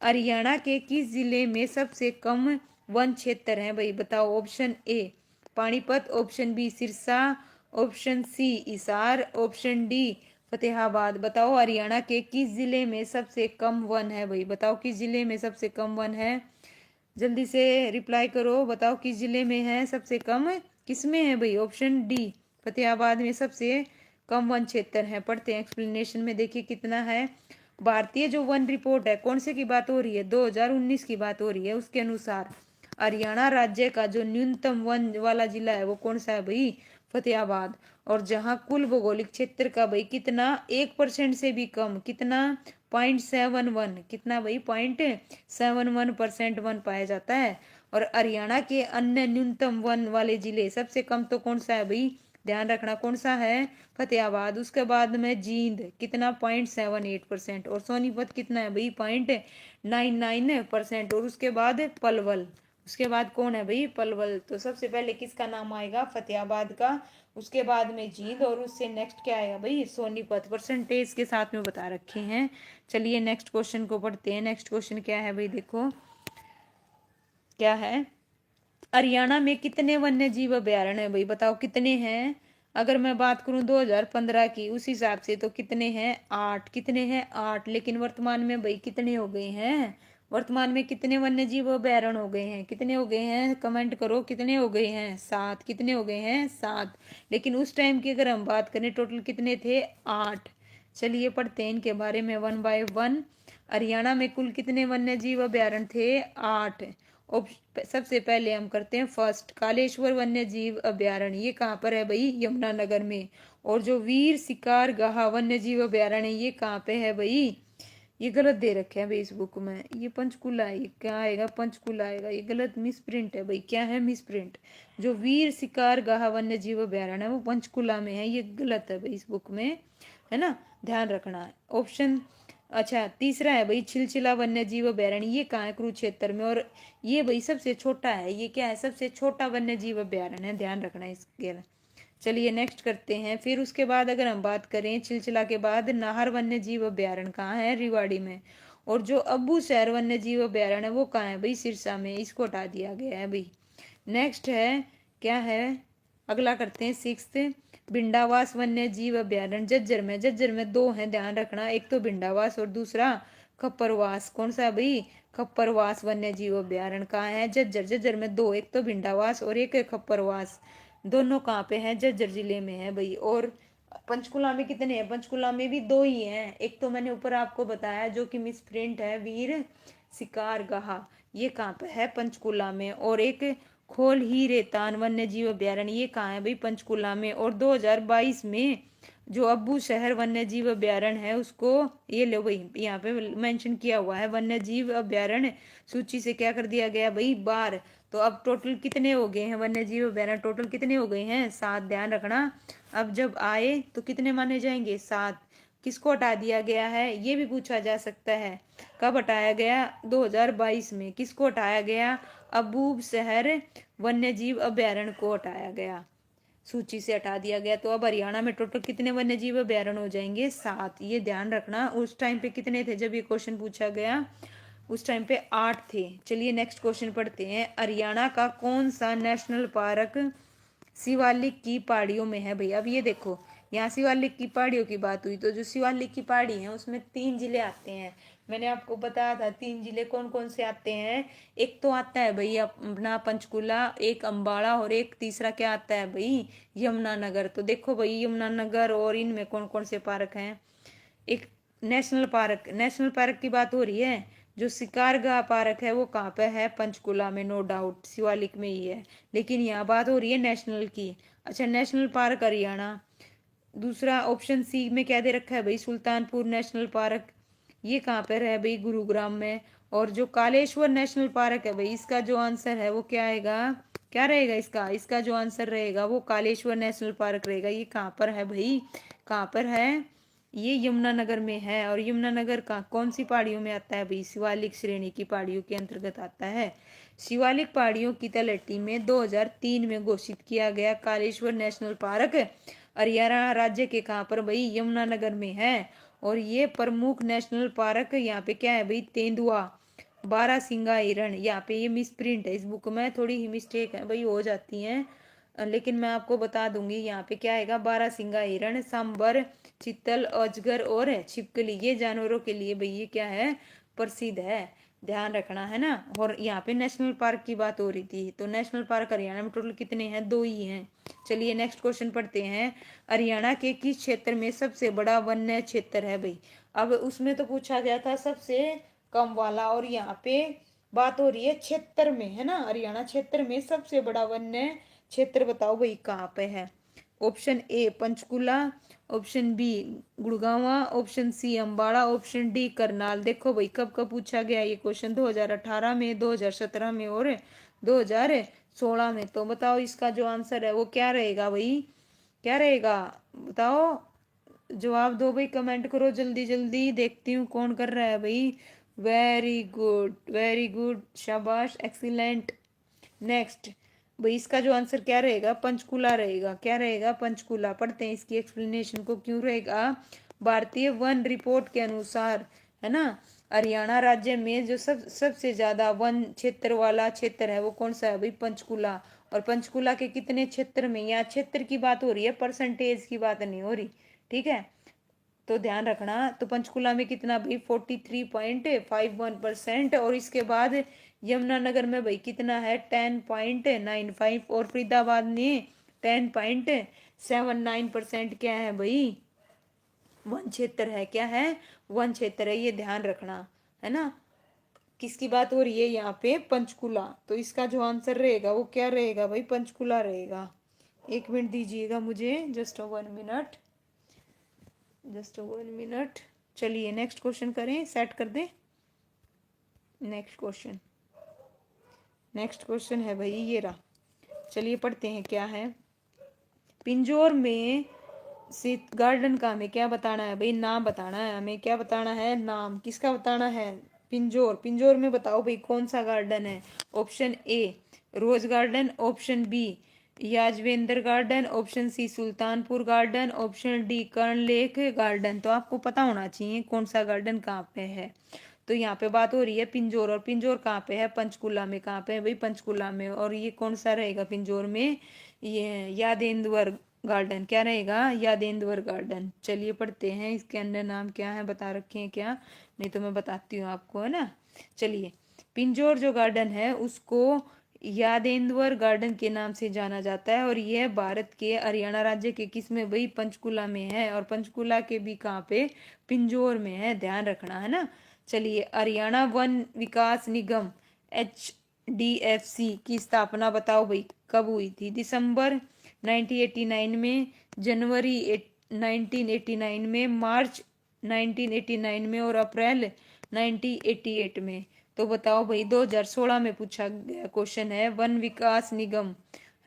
हरियाणा के किस जिले में सबसे कम वन क्षेत्र है भाई, बताओ। Option A Panipat, option B Sirsa, option C Hisar, option D Fatehabad. बताओ हरियाणा के किस जिले में सबसे कम वन है भाई, बताओ किस जिले में सबसे कम वन है, जल्दी से रिप्लाई करो, बताओ किस जिले में है सबसे कम, किस में है भाई, ऑप्शन डी फतेहाबाद में सबसे कम वन क्षेत्र है। पढ़ते हैं एक्सप्लेनेशन में, देखिए कितना है। भारतीय जो वन रिपोर्ट है, कौन से की बात हो रही है, 2019 की बात हो रही है, उसके अनुसार हरियाणा राज्य का जो न्यूनतम वन वाला जिला है वो कौन सा है भाई, फतेहाबाद। और जहां कुल भौगोलिक क्षेत्र का भाई कितना, 1% से भी कम, कितना, 0.71, कितना भाई, 0.71% वन पाया जाता है। और हरियाणा के अन्य न्यूनतम वन वाले जिले सबसे कम तो कौन सा है भाई, ध्यान रखना कौन सा है, फतेहाबाद। उसके बाद में जींद, कितना, 0.78%। और सोनीपत कितना है भाई, 0.99%। और उसके बाद पलवल, उसके बाद कौन है भाई, पलवल। तो सबसे पहले किसका नाम आएगा, फतेहाबाद का, उसके बाद में जींद, और उससे नेक्स्ट क्या आएगा भाई, सोनीपत। परसेंटेज के साथ में बता रखे हैं। चलिए नेक्स्ट क्वेश्चन को पढ़ते हैं। नेक्स्ट क्वेश्चन क्या है भाई, देखो क्या है, हरियाणा में कितने वन्य जीव अभ्यारण्य है भाई, बताओ कितने हैं। अगर मैं बात करूं 2015 की, उस हिसाब से तो कितने हैं, 8। कितने हैं, 8। लेकिन वर्तमान में भाई कितने हो गए हैं, वर्तमान में कितने वन्य जीव अभ्यारण्य हो गए हैं, कितने हो गए हैं, कमेंट करो कितने हो गए हैं, 7। कितने हो गए हैं, 7। लेकिन उस टाइम की अगर हम बात करें, टोटल कितने थे, 8। चलिए पढ़ते हैं इनके बारे में वन बाय वन। हरियाणा में कुल कितने वन्य जीव अभ्यारण्य थे, 8। सबसे पहले हम करते हैं फर्स्ट, कालेश्वर वन्य जीव अभ्यारण्य। ये कहाँ पर है भाई, यमुनानगर में। और जो वीर शिकार गाहा वन्य जीव अभ्यारण्य, ये कहाँ पे है भाई, ये गलत दे रखे हैं भाई इस बुक में, ये पंचकुला है, ये क्या आएगा, पंचकुला आएगा, ये गलत मिस प्रिंट है भाई। क्या है, मिस प्रिंट। जो वीर शिकार गाहा वन्य जीव अभ्यारण्य है वो पंचकुला में है, ये गलत है भाई इस बुक में, है ना, ध्यान रखना है। ऑप्शन, अच्छा तीसरा है भाई छिलचिला वन्य जीव अभ्यारण्य, ये कहाँ है, कुरुक्षेत्र में। और ये भाई सबसे छोटा है, ये क्या है, सबसे छोटा वन्य जीव अभ्यारण्य है, ध्यान रखना है इसके। चलिए नेक्स्ट करते हैं। फिर उसके बाद अगर हम बात करें छिलचिला के बाद, नाहर वन्य जीव अभ्यारण्य कहाँ है, रेवाड़ी में। और जो अब्बू शहर वन्य जीव अभ्यारण्य है वो कहाँ है भाई, सिरसा में, इसको हटा दिया गया है भाई। नेक्स्ट है, क्या है, अगला करते हैं सिक्स्थ, भिंडावास वन्य जीव अभ्यारण्य झज्जर में। झज्जर में दो हैं, ध्यान रखना, एक तो भिंडावास और दूसरा खप्परवास। कौन सा है भाई, खप्परवास वन्य जीव अभ्यारण्य कहाँ है, झज्जर। झज्जर में दो, एक तो भिंडावास और एक खप्परवास, दोनों कहाँ पे हैं, झज्जर जिले में है भाई। और पंचकुला में कितने हैं, पंचकुला में भी दो ही हैं, एक तो मैंने ऊपर आपको बताया जो कि मिस प्रिंट है, वीर शिकार गाह, ये कहाँ पे है, पंचकुला में। और एक खोल ही रेतान वन्य जीव अभ्यारण्य, ये कहाँ है भाई, पंचकुला में। और 2022 में जो अब्बू शहर वन्य जीव अभ्यारण्य है उसको, ये लो भाई, यहाँ पे मेंशन किया हुआ है, वन्य जीव अभ्यारण्य सूची से क्या कर दिया गया भाई, 12। तो अब टोटल कितने हो गए हैं वन्य जीव अभ्यारण्य, टोटल कितने हो गए हैं, 7, ध्यान रखना। अब जब आए तो कितने माने जाएंगे, 7। किसको हटा दिया गया है, ये भी पूछा जा सकता है, कब हटाया गया, 2022 में। किसको हटाया गया, अबूब शहर वन्य जीव अभ्यारण्य को हटाया गया, सूची से हटा दिया गया। तो अब हरियाणा में टोटल कितने वन्य जीव अभ्यारण्य हो जाएंगे, 7, ये ध्यान रखना। उस टाइम पे कितने थे जब ये क्वेश्चन पूछा गया, उस टाइम पे 8 थे। चलिए नेक्स्ट क्वेश्चन पढ़ते हैं, हरियाणा का कौन सा नेशनल पार्क शिवालिक की पहाड़ियों में है भैया। अब ये देखो, यहाँ शिवालिक की पहाड़ियों की बात हुई, तो जो शिवालिक की पहाड़ी है उसमें 3 जिले आते हैं। मैंने आपको बताया था 3 जिले कौन कौन से आते हैं, एक तो आता है भाई अपना पंचकुला, एक अंबाला, और एक तीसरा क्या आता है भाई, यमुनानगर। तो देखो भाई यमुनानगर और इनमें कौन कौन से पार्क हैं, एक नेशनल पार्क की बात हो रही है, जो शिकारगाह पार्क है वो कहाँ पे है, पंचकुला में, नो डाउट शिवालिक में ही है, लेकिन यहाँ बात हो रही है नेशनल की। अच्छा, नेशनल पार्क हरियाणा। दूसरा ऑप्शन सी में क्या दे रखा है भाई, सुल्तानपुर नेशनल पार्क, ये कहाँ पर है भाई, गुरुग्राम में। और जो कालेश्वर नेशनल पार्क है भाई, इसका जो आंसर है वो क्या आएगा, क्या रहेगा इसका, इसका जो आंसर रहेगा वो कालेश्वर नेशनल पार्क रहेगा। ये कहाँ पर है भाई, कहाँ पर है, ये यमुनानगर में है। और यमुनानगर का कौन सी पहाड़ियों में आता है भाई, शिवालिक श्रेणी की पहाड़ियों के अंतर्गत आता है। शिवालिक पहाड़ियों की तलहटी में 2003 में घोषित किया गया कालेश्वर नेशनल पार्क हरियाणा राज्य के कहाँ पर भाई, यमुनानगर में है। और ये प्रमुख नेशनल पार्क यहाँ पे क्या है भाई, तेंदुआ, बारहसिंगा हिरण। यहाँ पे ये मिस प्रिंट है, इस बुक में थोड़ी ही मिस्टेक है भाई, हो जाती है, लेकिन मैं आपको बता दूंगी। यहाँ पे क्या आएगा, बारहसिंगा हिरण, सांबर, चीतल, अजगर और छिपकली, ये जानवरों के लिए भाई ये क्या है, प्रसिद्ध है, ध्यान रखना है ना। और यहाँ पे नेशनल पार्क की बात हो रही थी, तो नेशनल पार्क हरियाणा में टोटल कितने हैं, 2 ही हैं। चलिए नेक्स्ट क्वेश्चन पढ़ते हैं, हरियाणा के किस क्षेत्र में सबसे बड़ा वन्य क्षेत्र है भाई। अब उसमें तो पूछा गया था सबसे कम वाला, और यहाँ पे बात हो रही है क्षेत्र में, है ना, हरियाणा क्षेत्र में सबसे बड़ा वन्य क्षेत्र बताओ भाई कहाँ पे है। Option A Panchkula, option B Gurgaon, option C Ambala, option D Karnal. देखो भाई कब कब पूछा गया ये क्वेश्चन, 2018 में, 2017 में और 2016 में। तो बताओ इसका जो आंसर है वो क्या रहेगा भाई, क्या रहेगा, बताओ, जवाब दो भाई, कमेंट करो जल्दी जल्दी, देखती हूँ कौन कर रहा है भाई। वेरी गुड, वेरी गुड, शाबाश, एक्सीलेंट। नेक्स्ट भाई इसका जो आंसर क्या रहेगा, पंचकुला रहेगा, क्या रहेगा, पंचकुला। पढ़ते हैं इसकी एक्सप्लेनेशन को, क्यों रहेगा, भारतीय वन रिपोर्ट के अनुसार, है ना, हरियाणा राज्य में जो सबसे ज्यादा वन क्षेत्र वाला क्षेत्र है वो कौन सा है भाई, पंचकुला। और पंचकुला के कितने क्षेत्र में, यहाँ क्षेत्र की बात हो रही है, परसेंटेज की बात नहीं हो रही, ठीक है, तो ध्यान रखना। तो पंचकुला में कितना भाई, 43.51%। और इसके बाद यमुनानगर में भाई कितना है, 10.95। और फरीदाबाद में 10.79% क्या है भाई, वन क्षेत्र है, क्या है, वन क्षेत्र है, ये ध्यान रखना, है ना। किसकी बात हो रही है यहाँ पे, पंचकुला। तो इसका जो आंसर रहेगा वो क्या रहेगा भाई, पंचकुला रहेगा। 1 मिनट दीजिएगा मुझे, जस्ट 1 मिनट, जस्ट 1 मिनट। चलिए नेक्स्ट क्वेश्चन करें, सेट कर दें नेक्स्ट क्वेश्चन। नेक्स्ट क्वेश्चन है भाई ये रहा, चलिए पढ़ते हैं क्या है। पिंजौर में शीत गार्डन का हमें क्या बताना है भाई, नाम बताना है हमें, क्या बताना है, नाम किसका बताना है, पिंजौर। पिंजौर में बताओ भाई कौन सा गार्डन है। Option A rose garden, option B Yajvendra garden, option C Sultanpur garden, option D Karna lake garden. तो आपको पता होना चाहिए कौन सा गार्डन कहाँ पे है। तो यहाँ पे बात हो रही है पिंजौर, और पिंजौर कहाँ पे है? पंचकुला में। कहाँ पे है भाई? पंचकुला में। और ये कौन सा रहेगा पिंजौर में? ये यादेंद्र गार्डन। क्या रहेगा? यादेंद्र गार्डन। चलिए पढ़ते हैं, इसके अंदर नाम क्या है बता रखे हैं क्या? नहीं तो मैं बताती हूँ आपको, है ना। चलिए, पिंजौर जो गार्डन है उसको यादेंद्र गार्डन के नाम से जाना जाता है, और यह भारत के हरियाणा राज्य के किस में भाई? पंचकुला में है। और पंचकुला के भी कहाँ पे? पिंजौर में है, ध्यान रखना, है ना। चलिए, हरियाणा वन विकास निगम HDFC की स्थापना बताओ भाई कब हुई थी? दिसंबर 1989 में, जनवरी 1989 में, मार्च 1989 में, और अप्रैल 1988 में। तो बताओ भाई, 2016 में पूछा गया क्वेश्चन है, वन विकास निगम,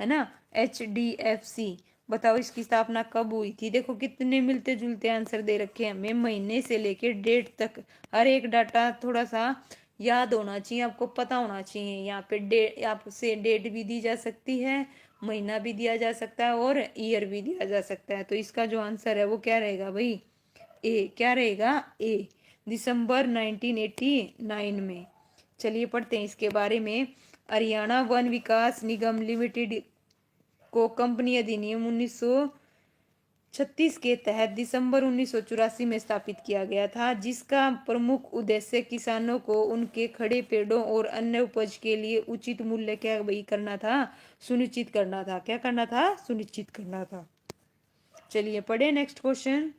है ना, HDFC। बताओ इसकी स्थापना कब हुई थी? देखो कितने मिलते जुलते आंसर दे रखे हैं हमें, महीने से लेकर डेट तक। हर एक डाटा थोड़ा सा याद होना चाहिए, आपको पता होना चाहिए। यहाँ पे डेट, आपसे डेट भी दी जा सकती है, महीना भी दिया जा सकता है, और ईयर भी दिया जा सकता है। तो इसका जो आंसर है वो क्या रहेगा भाई? ए। क्या रहेगा? ए, दिसंबर 1989 में। चलिए पढ़ते हैं इसके बारे में। हरियाणा वन विकास निगम लिमिटेड को कंपनी अधिनियम 1936 के तहत दिसंबर 1984 में स्थापित किया गया था, जिसका प्रमुख उद्देश्य किसानों को उनके खड़े पेड़ों और अन्य उपज के लिए उचित मूल्य क्या वही करना था? सुनिश्चित करना था। क्या करना था? सुनिश्चित करना था। चलिए पढ़े नेक्स्ट क्वेश्चन।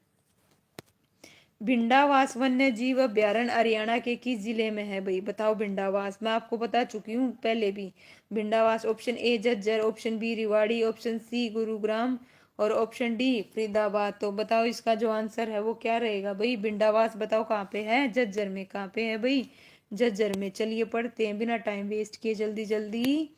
भिंडावास वन्य जीव अभ्यारण्य हरियाणा के किस जिले में है भाई? बताओ भिंडावास, मैं आपको बता चुकी हूँ पहले भी। Bhindawas option A Jhajjar, option B Rewari, option C Gurugram, और ऑप्शन डी फरीदाबाद। तो बताओ इसका जो आंसर है वो क्या रहेगा भाई? भिंडावास बताओ कहाँ पे है? झज्जर में। कहाँ पे है भाई? झज्जर में। चलिए पढ़ते हैं बिना टाइम वेस्ट किए जल्दी जल्दी।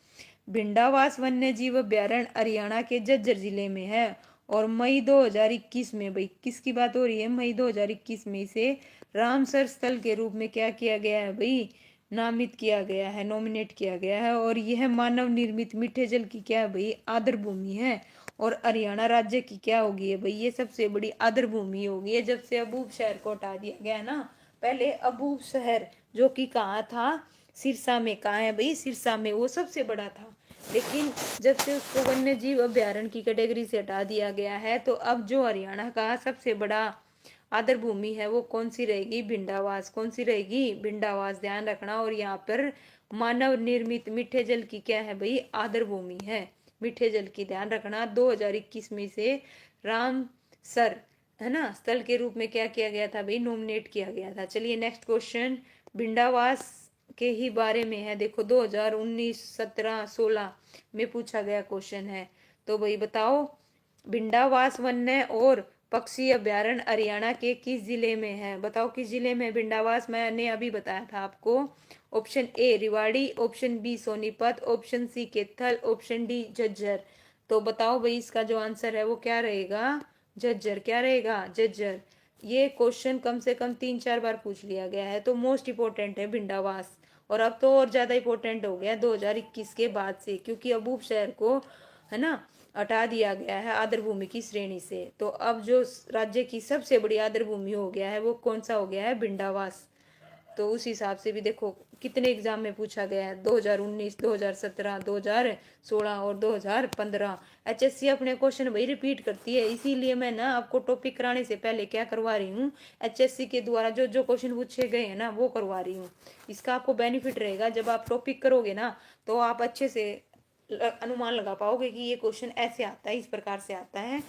भिंडावास वन्य जीव अभ्यारण्य हरियाणा के झज्जर जिले में है, और मई 2021 में, भाई किसकी बात हो रही है? मई 2021 में इसे रामसर स्थल के रूप में क्या किया गया है भाई? नामित किया गया है, नॉमिनेट किया गया है। और यह मानव निर्मित मीठे जल की क्या है भाई? आर्द्र भूमि है, और हरियाणा राज्य की क्या होगी है भाई? ये सबसे बड़ी आर्द्र भूमि होगी है, जब से अबूब शहर को हटा दिया गया है ना। पहले अबूब शहर जो कि कहाँ था? सिरसा में। कहाँ है भाई? सिरसा में। वो सबसे बड़ा था, लेकिन जब से उसको वन्य जीव अभ्यारण्य की कैटेगरी से हटा दिया गया है, तो अब जो हरियाणा का सबसे बड़ा आदर भूमि है वो कौन सी रहेगी? भिंडावास। कौन सी रहेगी? भिंडावास, ध्यान रखना। और यहाँ पर मानव निर्मित मीठे जल की क्या है भाई? आदर भूमि है, मीठे जल की, ध्यान रखना। 2021 में से रामसर, है ना, स्थल के रूप में क्या किया गया था भाई? नॉमिनेट किया गया था। चलिए नेक्स्ट क्वेश्चन भिंडावास के ही बारे में है। देखो 2019, 17, 16 में पूछा गया क्वेश्चन है। तो भाई बताओ, भिंडावास वन्य और पक्षी अभ्यारण्य हरियाणा के किस जिले में है? बताओ किस जिले में भिंडावास? मैंने अभी बताया था आपको। Option A Rewari, option B Sonipat, option C Kaithal, option D Jhajjar. तो बताओ भाई इसका जो आंसर है वो क्या रहेगा? झज्जर। क्या रहेगा? झज्जर। ये क्वेश्चन कम से कम 3-4 बार पूछ लिया गया है, तो मोस्ट इम्पोर्टेंट है भिंडावास। और अब तो और ज्यादा इम्पोर्टेंट हो गया 2021 के बाद से, क्योंकि अबूब शहर को, है ना, हटा दिया गया है आर्द्र भूमि की श्रेणी से। तो अब जो राज्य की सबसे बड़ी आर्द्र भूमि हो गया है वो कौन सा हो गया है? भिंडावास। तो उस हिसाब से भी देखो कितने एग्जाम में पूछा गया है, 2019, 2017, 2016 और 2015। HSC अपने क्वेश्चन भाई रिपीट करती है, इसीलिए मैं ना आपको टॉपिक कराने से पहले क्या करवा रही हूँ, HSC के द्वारा जो जो क्वेश्चन पूछे गए हैं ना वो करवा रही हूँ। इसका आपको बेनिफिट रहेगा, जब आप टॉपिक करोगे ना तो आप अच्छे से अनुमान लगा पाओगे कि ये क्वेश्चन ऐसे आता है, इस प्रकार से आता है।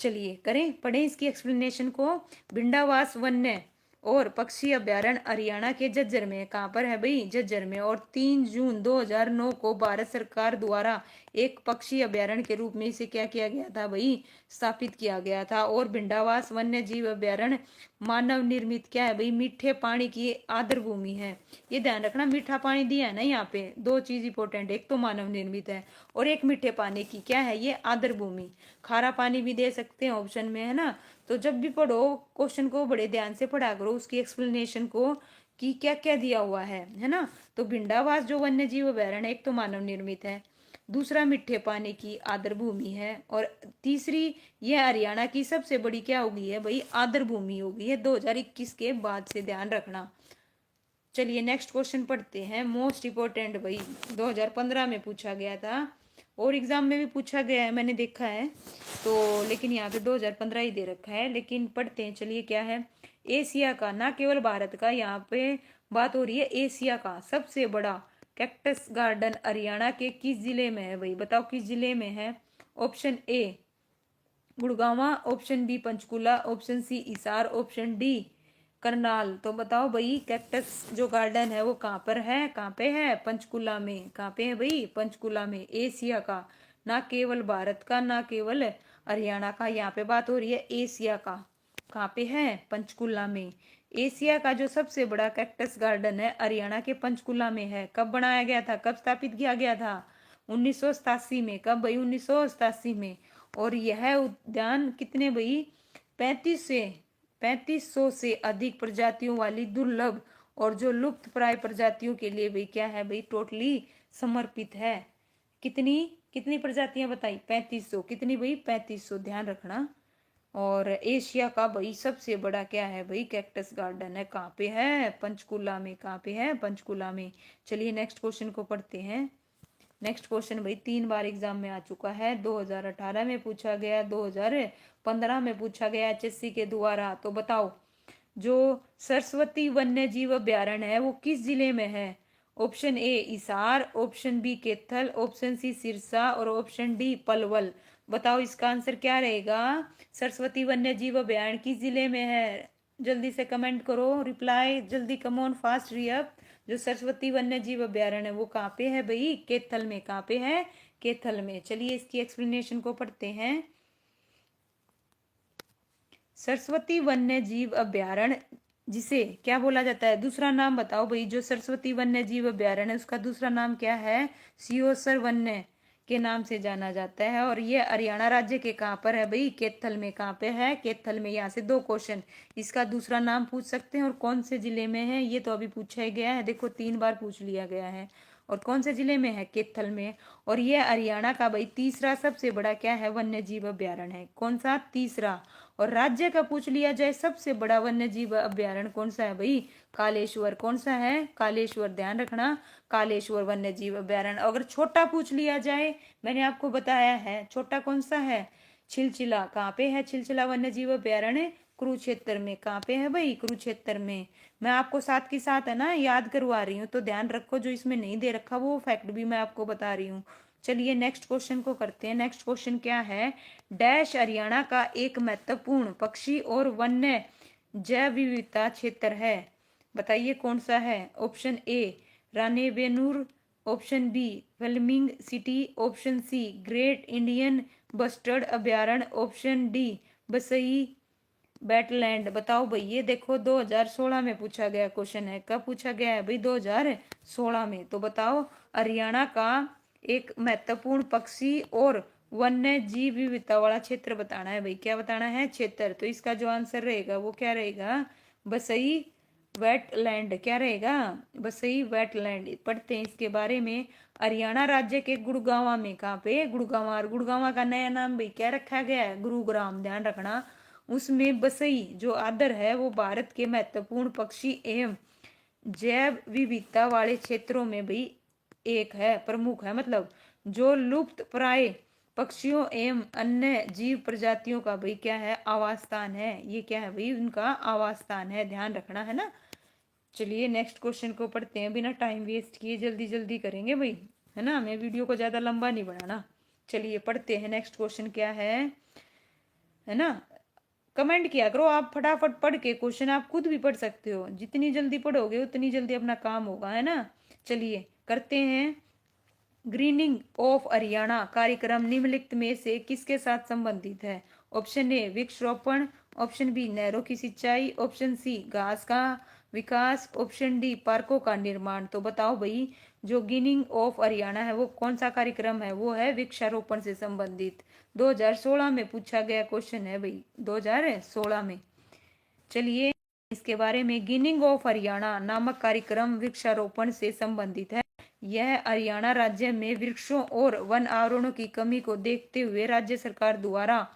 चलिए करें, पढ़ें इसकी एक्सप्लेनेशन को। भिंडावास वन्य और पक्षी अभ्यारण्य हरियाणा के झज्जर में। कहाँ पर है भाई? झज्जर में। और 3 जून 2009 को भारत सरकार द्वारा एक पक्षी अभ्यारण्य के रूप में इसे क्या किया गया था भाई? स्थापित किया गया था। और भिंडावास वन्य जीव अभ्यारण्य मानव निर्मित क्या है भाई? मीठे पानी की आर्द्र भूमि है। ये ध्यान रखना, मीठा पानी दिया है ना यहाँ पे, दो चीज इंपॉर्टेंट, एक तो मानव निर्मित है और एक मीठे पानी की क्या है? ये आर्द्र भूमि। खारा पानी भी दे सकते हैं ऑप्शन में, है ना। तो जब भी पढ़ो क्वेश्चन को बड़े ध्यान से पढ़ा करो, उसकी एक्सप्लेनेशन को कि क्या क्या दिया हुआ है ना। तो भिंडावास जो वन्य जीव अभ्यारण्य एक तो मानव निर्मित है, दूसरा मीठे पानी की आर्द्र भूमि है, और तीसरी यह हरियाणा की सबसे बड़ी क्या होगी है भाई? आर्द्र भूमि होगी है 2021 के बाद से, ध्यान रखना। चलिए नेक्स्ट क्वेश्चन पढ़ते हैं, मोस्ट इम्पोर्टेंट भाई, 2015 में पूछा गया था और एग्जाम में भी पूछा गया है, मैंने देखा है तो, लेकिन यहाँ पे 2015 ही दे रखा है, लेकिन पढ़ते हैं। चलिए क्या है, एशिया का, ना केवल भारत का, यहाँ पे बात हो रही है एशिया का सबसे बड़ा कैक्टस गार्डन हरियाणा के किस जिले में है भाई, बताओ किस जिले में है। Option A Gurgaon, option B Panchkula, option C Hisar, option D Karnal. तो बताओ भाई कैक्टस जो गार्डन है वो कहाँ पर है, कहाँ पे है, पंचकुला में। कहाँ पे है भाई, पंचकुला में। एशिया का, ना केवल भारत का, ना केवल हरियाणा का, यहाँ पे बात हो रही है एशिया का। कहाँ पे है, पंचकुला में। एशिया का जो सबसे बड़ा कैक्टस गार्डन है हरियाणा के पंचकुला में है। कब बनाया गया था, कब स्थापित किया गया था, 1987 में। कब भाई, 1987 में। और यह उद्यान कितने भाई, 3500 से अधिक प्रजातियों वाली दुर्लभ और जो लुप्त प्राय प्रजातियों के लिए भाई क्या है भाई, टोटली समर्पित है। कितनी कितनी प्रजातियां बताई, 3500। कितनी भाई, 3500, ध्यान रखना। और एशिया का भाई सबसे बड़ा क्या है भाई, कैक्टस गार्डन है। कहाँ पे है, पंचकुला में। कहाँ पे है, पंचकुला में। चलिए नेक्स्ट क्वेश्चन को पढ़ते हैं। नेक्स्ट क्वेश्चन भाई 3 बार एग्जाम में आ चुका है, 2018 में पूछा गया, 2015 में पूछा गया एचएससी के द्वारा। तो बताओ जो सरस्वती वन्य जीव अभ्यारण्य है वो किस जिले में है। Option A Hisar, option B Kaithal, option C Sirsa और ऑप्शन डी पलवल। बताओ इसका आंसर क्या रहेगा, सरस्वती वन्य जीव अभ्यारण्य किस जिले में है। जल्दी से कमेंट करो, रिप्लाई जल्दी, कम ऑन फास्ट रिएक्ट। जो सरस्वती वन्य जीव अभ्यारण्य है वो कहाँ पे है भाई, कैथल में। कहाँ पे है, कैथल में। चलिए इसकी एक्सप्लेनेशन को पढ़ते हैं। सरस्वती वन्य जीव अभ्यारण्य जिसे क्या बोला जाता है, दूसरा नाम बताओ भाई, जो सरस्वती वन्य जीव अभ्यारण्य है उसका दूसरा नाम क्या है, सियोसर वन्य के नाम से जाना जाता है। और ये हरियाणा राज्य के कहाँ पर है भाई, कैथल में। कहाँ पे है, कैथल में। यहाँ से 2 क्वेश्चन, इसका दूसरा नाम पूछ सकते हैं और कौन से जिले में है ये तो अभी पूछा ही गया है, देखो 3 बार पूछ लिया गया है। और कौन से जिले में है, कैथल में। और ये हरियाणा का भाई तीसरा सबसे बड़ा क्या है, वन्य जीव अभ्यारण्य है। कौन सा, तीसरा। और राज्य का पूछ लिया जाए सबसे बड़ा वन्य जीव अभ्यारण्य कौन सा है भाई, कालेश्वर। कौन सा है, कालेश्वर, ध्यान रखना, कालेश्वर वन्य जीव अभ्यारण्य। अगर छोटा पूछ लिया जाए, मैंने आपको बताया है छोटा कौन सा है, छिलचिला। कहाँ पे है छिलचिला वन्य जीव अभ्यारण्य, कुरुक्षेत्र में। कहाँ पे है भाई, कुरुक्षेत्र में। मैं आपको साथ के साथ है ना याद करवा रही हूँ, तो ध्यान रखो, जो इसमें नहीं दे रखा वो फैक्ट भी मैं आपको बता रही हूँ। चलिए नेक्स्ट क्वेश्चन को करते हैं। नेक्स्ट क्वेश्चन क्या है, डैश हरियाणा का एक महत्वपूर्ण पक्षी और वन्य जैव विविधता क्षेत्र है। बताइए कौन सा है। Option A Ranebennur, option B filming city, option C great Indian bustard अभ्यारण्य, ऑप्शन डी बसई वेटलैंड। बताओ भाई, ये देखो 2016 में पूछा गया क्वेश्चन है। कब पूछा गया है भाई, 2016 में। तो बताओ हरियाणा का एक महत्वपूर्ण पक्षी और वन्य जीव विविधता वाला क्षेत्र बताना है भाई। क्या बताना है, क्षेत्र। तो इसका जो आंसर रहेगा वो क्या रहेगा, बसई वेटलैंड। क्या रहेगा, बसई वेटलैंड। पढ़ते हैं इसके बारे में। हरियाणा राज्य के गुड़गांव में। कहाँ पे, गुड़गांव। गुड़गांव का नया नाम भाई क्या रखा गया है, गुरुग्राम, ध्यान रखना। उसमें बसई जो आदर है वो भारत के महत्वपूर्ण पक्षी एवं जैव विविधता वाले क्षेत्रों में भी एक है, प्रमुख है। मतलब जो लुप्त प्राय पक्षियों एवं अन्य जीव प्रजातियों का भाई क्या है, आवास स्थान है। ये क्या है भाई, उनका आवास स्थान है, ध्यान रखना है ना। चलिए नेक्स्ट क्वेश्चन को पढ़ते हैं, बिना टाइम वेस्ट किए जल्दी जल्दी करेंगे भाई, है ना। मैं वीडियो को ज्यादा लंबा नहीं बनाना। चलिए पढ़ते हैं, नेक्स्ट क्वेश्चन क्या है ना। कमेंट किया करो आप, फटाफट पढ़ के क्वेश्चन आप खुद भी पढ़ सकते हो। जितनी जल्दी पढ़ोगे उतनी जल्दी अपना काम होगा, है ना। चलिए करते हैं। ग्रीनिंग ऑफ हरियाणा कार्यक्रम निम्नलिखित में से किसके साथ संबंधित है। ऑप्शन ए वृक्षारोपण, ऑप्शन बी नहरों की सिंचाई, ऑप्शन सी घास का विकास, ऑप्शन डी पार्कों का निर्माण। तो बताओ भाई जो ग्रीनिंग ऑफ हरियाणा है वो कौन सा कार्यक्रम है, वो है वृक्षारोपण से संबंधित। 2016 में पूछा गया क्वेश्चन है भाई, 2016 में। चलिए इसके बारे में, गिनिंग ऑफ हरियाणा नामक कार्यक्रम वृक्षारोपण से संबंधित है। यह हरियाणा राज्य में वृक्षों और वन आवरणों की कमी को देखते हुए राज्य सरकार द्वारा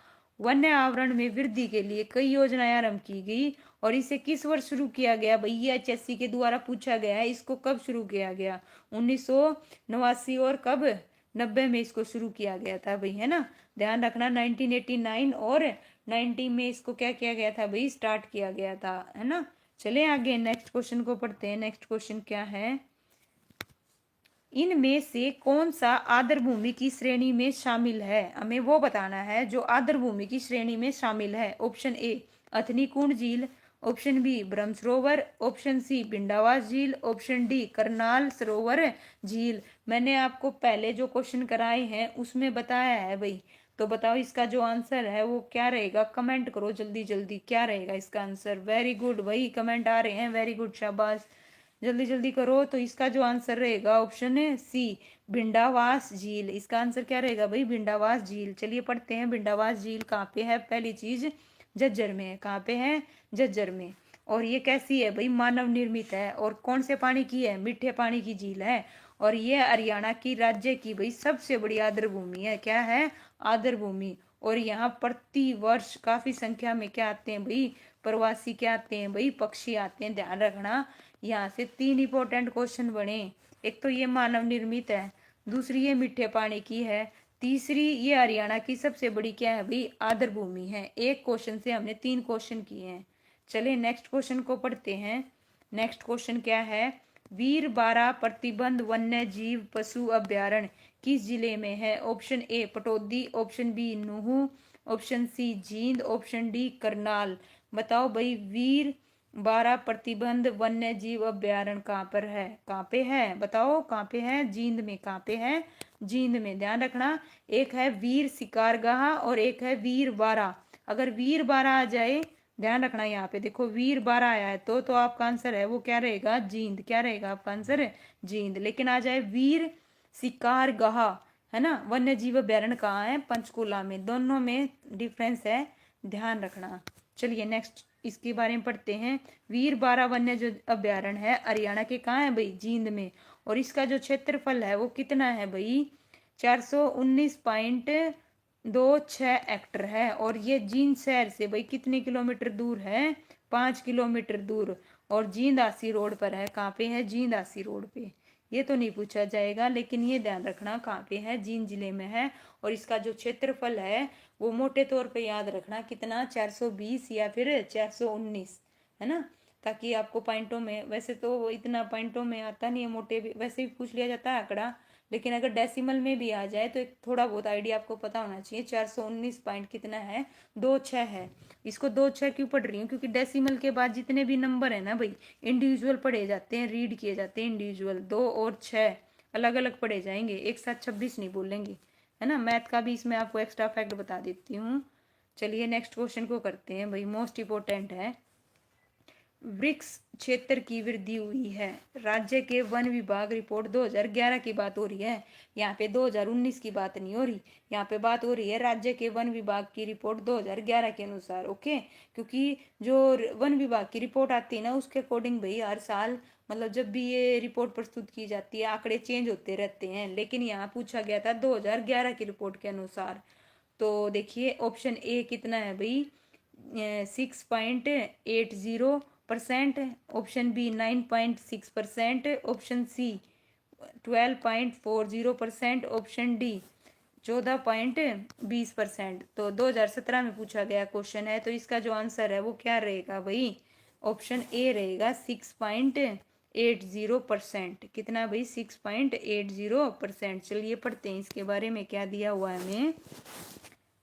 वन्य आवरण में वृद्धि के लिए कई योजनाएं आरंभ की गई और इसे किस वर्ष शुरू किया गया भाई, ये HSC के द्वारा पूछा गया है, इसको कब शुरू किया गया, 1989 और कब, 90 में इसको शुरू किया गया था भाई, है ना, ध्यान रखना 1989 और 90 में इसको क्या किया गया था भाई, स्टार्ट किया गया था, है ना। चले आगे नेक्स्ट क्वेश्चन को पढ़ते हैं। नेक्स्ट क्वेश्चन क्या है, इनमें से कौन सा आर्द्र भूमि की श्रेणी में शामिल है, हमें वो बताना है जो आर्द्र भूमि की श्रेणी में शामिल है। ऑप्शन ए अथनी कुंड झील, ऑप्शन बी ब्रह्म सरोवर, ऑप्शन सी पिंडावास झील, ऑप्शन डी करनाल सरोवर झील। मैंने आपको पहले जो क्वेश्चन कराए हैं उसमें बताया है भाई, तो बताओ इसका जो आंसर है वो क्या रहेगा, कमेंट करो जल्दी जल्दी, क्या रहेगा इसका आंसर। वेरी गुड भाई, कमेंट आ रहे हैं, वेरी गुड, शाबाश, जल्दी जल्दी करो। तो इसका जो आंसर रहेगा ऑप्शन है सी, भिंडावास झील। इसका आंसर क्या रहेगा भाई, भिंडावास झील। चलिए पढ़ते हैं, भिंडावास झील कहाँ पे है, पहली चीज झज्जर में है, कहाँ पे है, झज्जर में। और ये कैसी है भाई, मानव निर्मित है, और कौन से पानी की है, मीठे पानी की झील है, और ये हरियाणा की राज्य की भाई सबसे बड़ी आर्द्र भूमि है, क्या है, आर्द्र भूमि। और यहाँ प्रति वर्ष काफी संख्या में क्या आते हैं भाई, प्रवासी क्या आते हैं भाई, पक्षी आते हैं, ध्यान रखना। यहाँ से 3 इंपॉर्टेंट क्वेश्चन बने, एक तो ये मानव निर्मित है, दूसरी ये मीठे पानी की है, तीसरी ये हरियाणा की सबसे बड़ी क्या है भाई, आर्द्र भूमि है। एक क्वेश्चन से हमने 3 क्वेश्चन किए हैं। चलिए नेक्स्ट क्वेश्चन को पढ़ते हैं। नेक्स्ट क्वेश्चन क्या है, वीर बारा प्रतिबंध वन्य जीव पशु अभ्यारण्य किस जिले में है। Option A Pataudi, option B Nuh, option C Jind, option D Karnal. बताओ भाई, वीर बारा प्रतिबंध वन्य जीव अभ्यारण्य कहाँ पर है, कहाँ पे है, बताओ कहाँ पे है, जींद में, कहाँ पे है, जींद में। ध्यान रखना, एक है वीर शिकारगाह और एक है वीर बारा। अगर वीर बारा आ जाए, ध्यान रखना यहाँ पे देखो वीर बारा आया है तो आपका आंसर है वो क्या रहेगा, जींद। क्या रहेगा आपका आंसर, जींद। लेकिन आ जाए वीर शिकारगाह, है ना, वन्य जीव अभ्यारण्य कहाँ है, पंचकुला में। दोनों में डिफरेंस है, ध्यान रखना। चलिए नेक्स्ट इसके बारे में पढ़ते हैं। वीर बारा वन्य जो अभ्यारण्य है हरियाणा के कहाँ है भाई, जींद में। और इसका जो क्षेत्रफल है वो कितना है भाई, 419.26 हेक्टर है। और ये जींद शहर से भाई कितने किलोमीटर दूर है, 5 किलोमीटर दूर। और जींद आसी रोड पर है, कहाँ पे है, जींद आसी रोड पे। ये तो नहीं पूछा जाएगा, लेकिन ये ध्यान रखना कहाँ पे है, जींद जिले में है। और इसका जो क्षेत्रफल है वो मोटे तौर पे याद रखना कितना, 420 या फिर 419, है ना, ताकि आपको पॉइंटों में, वैसे तो वो इतना पॉइंटों में आता नहीं है, मोटे भी वैसे भी पूछ लिया जाता है आंकड़ा, लेकिन अगर डेसिमल में भी आ जाए तो एक थोड़ा बहुत आइडिया आपको पता होना चाहिए। 419 पॉइंट कितना है, 26 है। इसको 26 क्यों पढ़ रही हूँ, क्योंकि डेसिमल के बाद जितने भी नंबर है ना भाई, इंडिविजुअल पढ़े जाते हैं, रीड किए जाते हैं इंडिविजुअल। 2 और 6 अलग अलग पढ़े जाएंगे, एक साथ 26 नहीं बोलेंगे, है ना। मैथ का भी इसमें आपको एक्स्ट्रा फैक्ट बता देती हूँ। चलिए नेक्स्ट क्वेश्चन को करते हैं भाई, मोस्ट इंपोर्टेंट है। वृक्ष क्षेत्र की वृद्धि हुई है, राज्य के वन विभाग रिपोर्ट 2011 की बात हो रही है, यहाँ पे 2019 की बात नहीं हो रही, यहाँ पे बात हो रही है राज्य के वन विभाग की रिपोर्ट 2011 के अनुसार। ओके, क्योंकि जो वन विभाग की रिपोर्ट आती है ना उसके अकॉर्डिंग भाई हर साल, मतलब जब भी ये रिपोर्ट प्रस्तुत की जाती है आंकड़े चेंज होते रहते हैं, लेकिन यहाँ पूछा गया था 2011 की रिपोर्ट के अनुसार। तो देखिए ऑप्शन ए कितना है भाई, 6.80%, option B 9.6%, option C 12.40%, option D 14.20%। तो 2017 में पूछा गया क्वेश्चन है, तो इसका जो आंसर है वो क्या रहेगा भाई, ऑप्शन ए रहेगा 6.80%। कितना भाई, 6.80%। चलिए पढ़ते हैं इसके बारे में क्या दिया हुआ है हमें,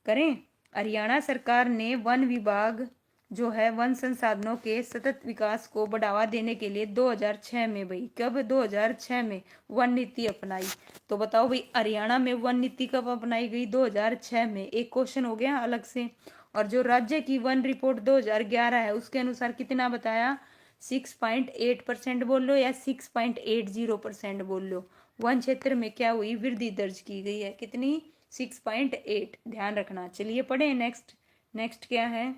करें। हरियाणा सरकार ने वन विभाग जो है वन संसाधनों के सतत विकास को बढ़ावा देने के लिए 2006 में भाई, कब, 2006 में वन नीति अपनाई। तो बताओ भाई हरियाणा में वन नीति कब अपनाई गई, 2006 में। एक क्वेश्चन हो गया अलग से। और जो राज्य की वन रिपोर्ट 2011 है उसके अनुसार कितना बताया, 6.8% बोल लो या 6.80% बोल लो, वन क्षेत्र में क्या हुई, वृद्धि दर्ज की गई है, कितनी, 6.8। ध्यान रखना। चलिए पढ़े नेक्स्ट। नेक्स्ट क्या है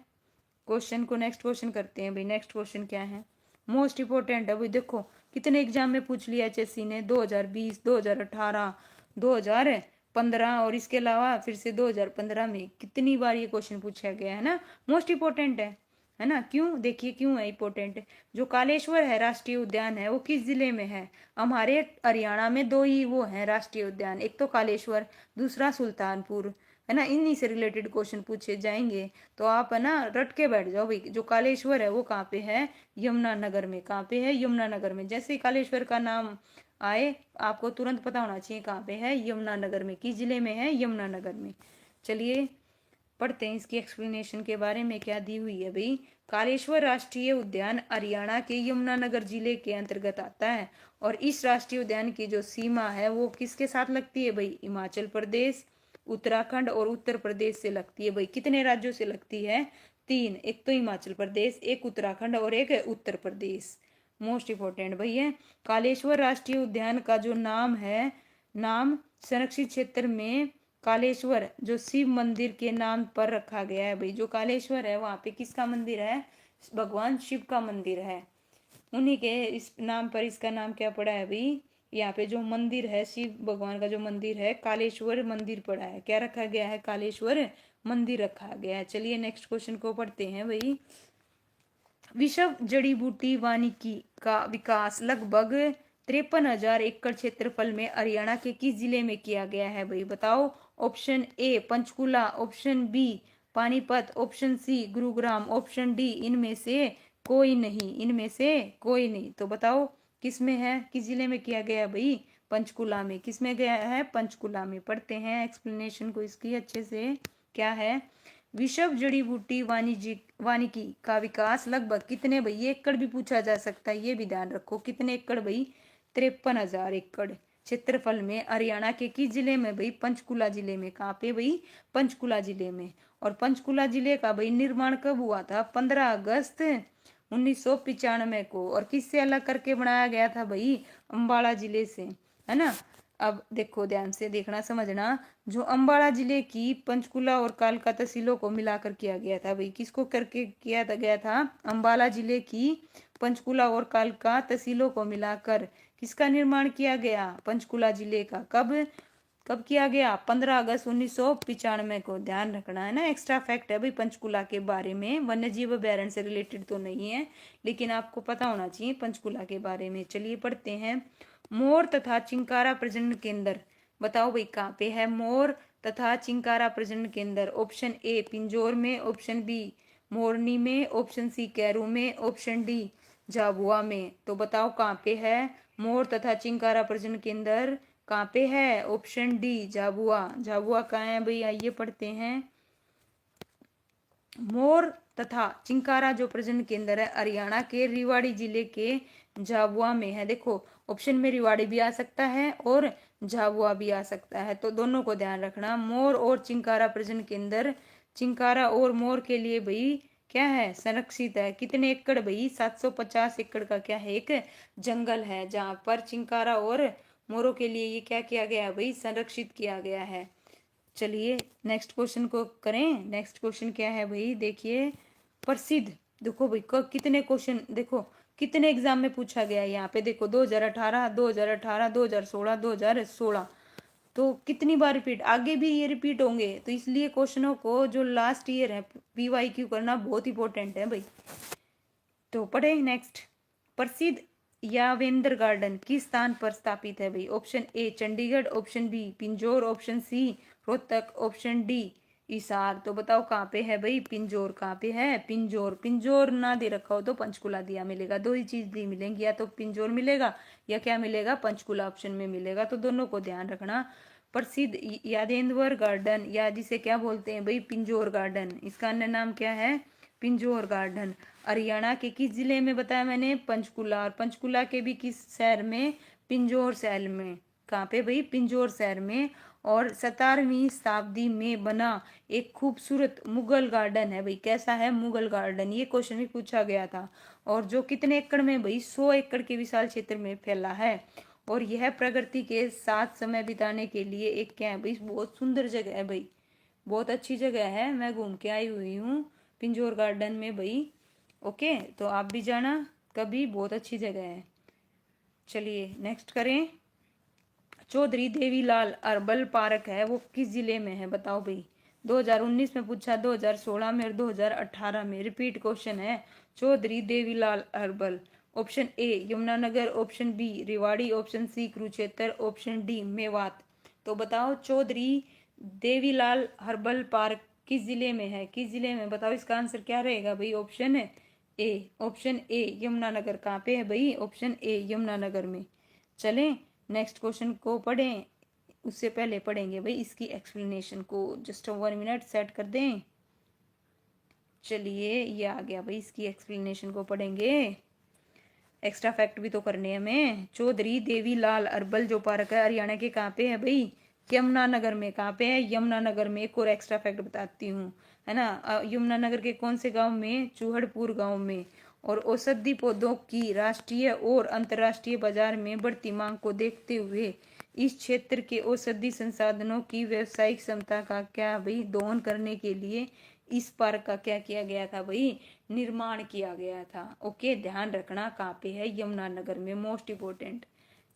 क्वेश्चन को, नेक्स्ट क्वेश्चन करते हैं भाई। नेक्स्ट क्वेश्चन क्या है, मोस्ट इंपोर्टेंट है भाई, देखो कितने एग्जाम में पूछ लिया HSC ने, 2020, 2018, 2000 2015 और इसके अलावा फिर से 2015 में कितनी बार ये क्वेश्चन पूछा गया है ना। मोस्ट इंपॉर्टेंट है ना। क्यों, देखिए क्यों है इंपॉर्टेंट। जो कालेश्वर है राष्ट्रीय उद्यान है वो किस जिले में है। हमारे हरियाणा में दो ही वो है राष्ट्रीय उद्यान, एक तो कालेश्वर, दूसरा सुल्तानपुर, है ना। इन्हीं से रिलेटेड क्वेश्चन पूछे जाएंगे तो आप है ना रट के बैठ जाओ भाई। जो कालेश्वर है वो कहाँ पे है, यमुनानगर में। कहाँ पे है, यमुनानगर में। जैसे ही कालेश्वर का नाम आए आपको तुरंत पता होना चाहिए कहाँ पे है, यमुनानगर में। किस जिले में है, यमुनानगर में। चलिए पढ़ते हैं इसकी एक्सप्लेनेशन के बारे में क्या दी हुई है भाई। कालेश्वर राष्ट्रीय उद्यान हरियाणा के यमुनानगर जिले के अंतर्गत आता है और इस राष्ट्रीय उद्यान की जो सीमा है वो किसके साथ लगती है भाई, हिमाचल प्रदेश, उत्तराखंड और उत्तर प्रदेश से लगती है भाई। कितने राज्यों से लगती है, 3, एक तो हिमाचल प्रदेश, एक उत्तराखंड और एक उत्तर प्रदेश। मोस्ट इंपॉर्टेंट भाई है। कालेश्वर राष्ट्रीय उद्यान का जो नाम है, नाम संरक्षित क्षेत्र में कालेश्वर जो शिव मंदिर के नाम पर रखा गया है भाई। जो कालेश्वर है वहां पे किसका मंदिर है, भगवान शिव का मंदिर है। उन्हीं के इस नाम पर इसका नाम क्या पड़ा है भाई, यहाँ पे जो मंदिर है शिव भगवान का जो मंदिर है कालेश्वर मंदिर पड़ा है। क्या रखा गया है, कालेश्वर मंदिर रखा गया है। चलिए नेक्स्ट क्वेश्चन को पढ़ते हैं भाई। विश्व जड़ी बूटी वानिकी का विकास लगभग 53,000 एकड़ क्षेत्रफल में हरियाणा के किस जिले में किया गया है भाई, बताओ। Option A Panchkula, option B Panipat, option C Gurugram, option D इनमें से कोई नहीं। इनमें से कोई नहीं, तो बताओ किस में है, किस जिले में किया गया भाई, पंचकुला में। किस में गया है, पंचकुला में। पढ़ते हैं एक्सप्लेनेशन को इसकी अच्छे से। क्या है, विश्व जड़ी बूटी वानिकी का विकास लगभग कितने भाई, ये एकड़ भी पूछा जा सकता है, ये भी ध्यान रखो। कितने एकड़ भाई, 53,000 एकड़ क्षेत्रफल में हरियाणा के किस जिले में भाई, पंचकुला जिले में। कहाँ पे भाई, पंचकुला जिले में। और पंचकुला जिले का भाई निर्माण कब हुआ था, 15 अगस्त 1995 को। और किससे अलग करके बनाया गया था भाई, अम्बाड़ा जिले से, है ना। अब देखो ध्यान से देखना समझना, जो अम्बाड़ा जिले की पंचकुला और कालका तहसीलों को मिलाकर किया गया था भाई। किसको करके किया गया था, अम्बाला जिले की पंचकुला और कालका तहसीलों को मिलाकर किसका निर्माण किया गया, पंचकुला जिले का। कब कब किया गया, 15 अगस्त 1995 को। ध्यान रखना है ना, एक्स्ट्रा फैक्ट है भाई पंचकुला के बारे में। वन्य जीव अभ्यारण्य से रिलेटेड तो नहीं है लेकिन आपको पता होना चाहिए पंचकुला के बारे में। चलिए पढ़ते हैं। मोर तथा चिंकारा प्रजनन केंद्र, बताओ भाई कहाँ पे है मोर तथा चिंकारा प्रजनन केंद्र। ऑप्शन ए पिंजौर में, ऑप्शन बी मोरनी में, ऑप्शन सी कैरू में, ऑप्शन डी झाबुआ में। तो बताओ कहाँ पे है मोर तथा चिंकारा प्रजनन केंद्र, कहाँ पे है, ऑप्शन डी झाबुआ। झाबुआ कहाँ है भाई, आइए पढ़ते हैं। मोर तथा चिंकारा जो प्रजनन केंद्र है हरियाणा के रेवाड़ी जिले के झाबुआ में है। देखो ऑप्शन में रेवाड़ी भी आ सकता है और झाबुआ भी आ सकता है, तो दोनों को ध्यान रखना। मोर और चिंकारा प्रजनन केंद्र, चिंकारा और मोर के लिए भाई क्या है, संरक्षित है। कितने एकड़ भाई, 750 एकड़ का क्या है, एक जंगल है जहां पर चिंकारा और मोरों के लिए ये क्या किया गया है भाई, संरक्षित किया गया है। चलिए नेक्स्ट क्वेश्चन को करें। नेक्स्ट क्वेश्चन क्या है भाई, देखिए प्रसिद्ध। देखो भाई कितने क्वेश्चन, देखो कितने एग्जाम में पूछा गया है यहाँ पे। देखो 2018, 2018, 2016, 2016, तो कितनी बार रिपीट, आगे भी ये रिपीट होंगे। तो इसलिए क्वेश्चनों को जो लास्ट ईयर है PYQ करना बहुत इंपॉर्टेंट है भाई। तो पढ़े नेक्स्ट। प्रसिद्ध यावेंद्र गार्डन किस स्थान पर स्थापित है भाई। Option A Chandigarh, option B Pinjore, option C Rohtak, option D Hisar. तो बताओ कहाँ पे है भाई, पिंजौर। कहाँ पे है, पिंजौर। पिंजौर ना दे रखा हो तो पंचकुला दिया मिलेगा, दो ही चीज दी मिलेंगी, या तो पिंजौर मिलेगा या क्या मिलेगा, पंचकुला ऑप्शन में मिलेगा। तो दोनों को ध्यान रखना। प्रसिद्ध यादेंद्र गार्डन, या जिसे क्या बोलते हैं भाई, पिंजौर गार्डन, इसका अन्य नाम क्या है, पिंजौर गार्डन। हरियाणा के किस जिले में बताया मैंने, पंचकुला। और पंचकुला के भी किस शहर में, पिंजौर शहर में। कहाँ पे भाई, पिंजौर शहर में। और 17वीं शताब्दी में बना एक खूबसूरत मुगल गार्डन है भाई। कैसा है, मुगल गार्डन। ये क्वेश्चन भी पूछा गया था। और जो कितने एकड़ में भाई, 100 एकड़ के विशाल क्षेत्र में फैला है। और यह प्रकृति के साथ समय बिताने के लिए एक क्या है भाई, बहुत सुंदर जगह है भाई, बहुत अच्छी जगह है। मैं घूम के आई हुई हूँ पिंजौर गार्डन में भाई। ओके, तो आप भी जाना कभी, बहुत अच्छी जगह है। चलिए नेक्स्ट करें। चौधरी देवीलाल अर्बल पार्क है वो किस जिले में है, बताओ भाई। 2019 में पूछा, 2016 में और 2018 में। रिपीट क्वेश्चन है, Chaudhary Devilal herbal. Option A Yamunanagar, option B Rewari, option C Kurukshetra, option D Mewat. तो बताओ चौधरी देवीलाल हर्बल पार्क किस जिले में है, किस जिले में, बताओ इसका आंसर क्या रहेगा भाई। ऑप्शन है ए, ऑप्शन ए यमुनानगर। कहाँ पे है भाई, ऑप्शन ए यमुनानगर में। चलें नेक्स्ट क्वेश्चन को पढ़ें, उससे पहले पढ़ेंगे भाई इसकी एक्सप्लेनेशन को। जस्ट 1 मिनट सेट कर दें। चलिए ये आ गया भाई, इसकी एक्सप्लेनेशन को पढ़ेंगे। एक्स्ट्रा फैक्ट भी तो करने हैं हमें। चौधरी देवीलाल अर्बल जो पार्क है हरियाणा के कहाँ पे है भाई, यमुनानगर में। कहाँ पे है, यमुनानगर में। एक और एक्स्ट्रा फैक्ट बताती हूँ, है ना। यमुनानगर के कौन से गांव में, चूहड़पुर गांव में। और औषधि पौधों की राष्ट्रीय और अंतर्राष्ट्रीय बाजार में बढ़ती मांग को देखते हुए इस क्षेत्र के औषधि संसाधनों की व्यावसायिक क्षमता का क्या भाई दोहन करने के लिए इस पार्क का क्या किया गया था भाई, निर्माण किया गया था। ओके, ध्यान रखना कहाँ पे है, यमुनानगर में, मोस्ट इम्पोर्टेंट।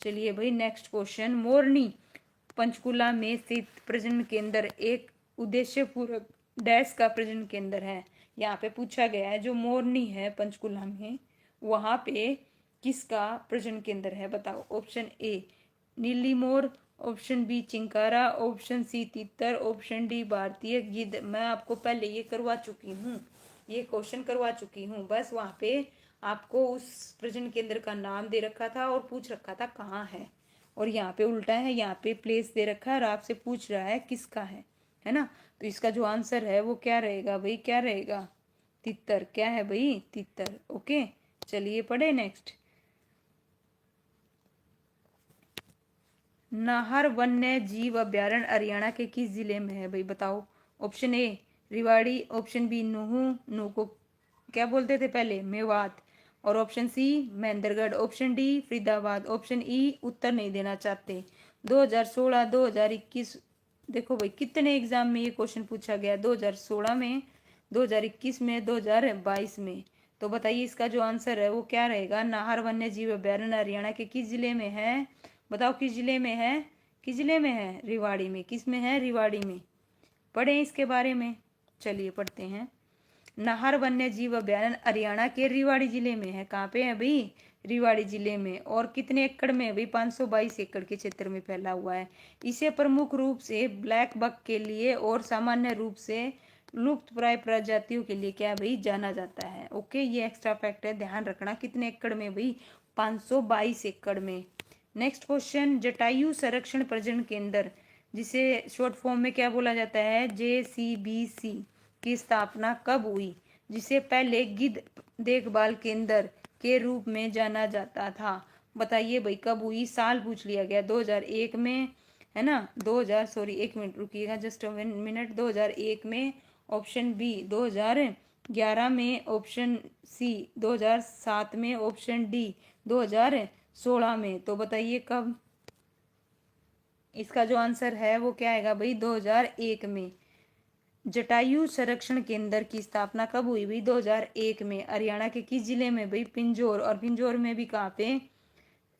चलिए भाई नेक्स्ट क्वेश्चन। मोरनी पंचकुला में स्थित प्रजनन केंद्र एक उद्देश्य पूर्वक डैश का प्रजनन केंद्र है। यहाँ पे पूछा गया है जो मोरनी है पंचकुला में, वहां पे किसका प्रजनन केंद्र है, बताओ। ऑप्शन ए नीली मोर, option B chinkara, option C तितर, ऑप्शन डी भारतीय गिद्ध। मैं आपको पहले ये करवा चुकी हूँ, ये क्वेश्चन करवा चुकी हूँ। बस वहां पे आपको उस प्रजनन केंद्र का नाम दे रखा था और पूछ रखा था कहाँ है। और यहाँ पे उल्टा है, यहाँ पे प्लेस दे रखा है और आपसे पूछ रहा है किसका है ना। तो इसका जो आंसर है वो क्या रहेगा भाई, क्या रहेगा, तितर। क्या है भाई, तितर। ओके चलिए पढ़े नेक्स्ट। नाहर वन्य जीव अभ्यारण्य हरियाणा के किस जिले में है भाई, बताओ। Option A Rewari, option B Nuh, Nuh को क्या बोलते थे पहले, मेवात। और option C Mahendragarh, option D Faridabad, option E उत्तर नहीं देना चाहते। 2016, 2021, देखो भाई कितने एग्जाम में ये क्वेश्चन पूछा गया, 2016 में, 2021 में, 2022 में। तो बताइए इसका जो आंसर है वो क्या रहेगा। नाहर वन्य जीव अभ्यारण्य हरियाणा के किस जिले में है, बताओ किस जिले में है, किस जिले में है, रेवाड़ी में। किस में है, रेवाड़ी में। पढ़ें इसके बारे में, चलिए पढ़ते हैं। नाहर वन्य जीव अभ्यारण्य हरियाणा के रेवाड़ी जिले में है। कहाँ पे है भाई, रेवाड़ी जिले में। और कितने एकड़ में है भाई, 522 एकड़ के क्षेत्र में फैला हुआ है। इसे प्रमुख रूप से ब्लैक बक के लिए और सामान्य रूप से लुप्त प्राय प्रजातियों के लिए क्या भाई जाना जाता है। ओके, ये एक्स्ट्रा फैक्ट है, ध्यान रखना। कितने एकड़ में भाई, 522 एकड़ में। Next question. जटायु संरक्षण प्रजनन केंद्र, जिसे शॉर्ट फॉर्म में क्या बोला जाता है, JCBC, की स्थापना कब हुई, जिसे पहले गिद्ध देखभाल केंद्र के रूप में जाना जाता था। बताइए भाई कब हुई, साल पूछ लिया गया, 2001 में, है ना। 1 मिनट रुकिएगा, जस्ट 1 मिनट। 2001 में, ऑप्शन बी 2011 में, ऑप्शन सी 2007 में, ऑप्शन डी 2016 में। तो बताइए कब, इसका जो आंसर है वो क्या आएगा भाई, 2001 में। जटायु संरक्षण केंद्र की स्थापना कब हुई भाई, 2001 में। हरियाणा के किस जिले में भाई, पिंजौर। और पिंजौर में भी कहाँ पे,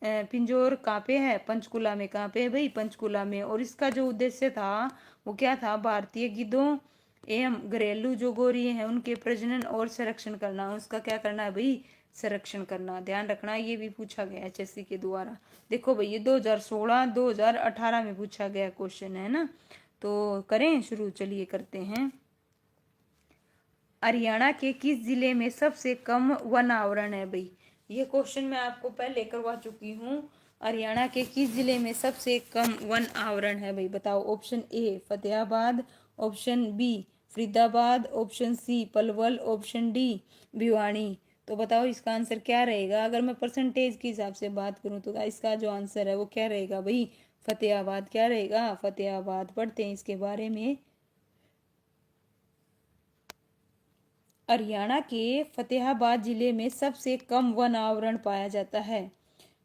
पिंजौर कहाँ पे है, पंचकुला में। कहाँ पे है भाई, पंचकुला में। और इसका जो उद्देश्य था वो क्या था, भारतीय गिद्धों एवं घरेलू जो गोरी हैं उनके प्रजनन और संरक्षण करना। उसका क्या करना है भाई, संरक्षण करना। ध्यान रखना, ये भी पूछा गया HSC के द्वारा। देखो भाई ये 2016, 2018 में पूछा गया क्वेश्चन है ना। तो करें शुरू, चलिए करते हैं। हरियाणा के किस जिले में सबसे कम वन आवरण है भाई, ये क्वेश्चन मैं आपको पहले करवा चुकी हूँ। हरियाणा के किस जिले में सबसे कम वन आवरण है भाई, बताओ। Option A Fatehabad, option B Faridabad, option C Palwal, option D Bhiwani. तो बताओ इसका आंसर क्या रहेगा। अगर मैं परसेंटेज के हिसाब से बात करूँ तो इसका जो आंसर है वो क्या रहेगा भाई, फतेहाबाद। क्या रहेगा, फतेहाबाद। पढ़ते हैं इसके बारे में। हरियाणा के फतेहाबाद जिले में सबसे कम वन आवरण पाया जाता है।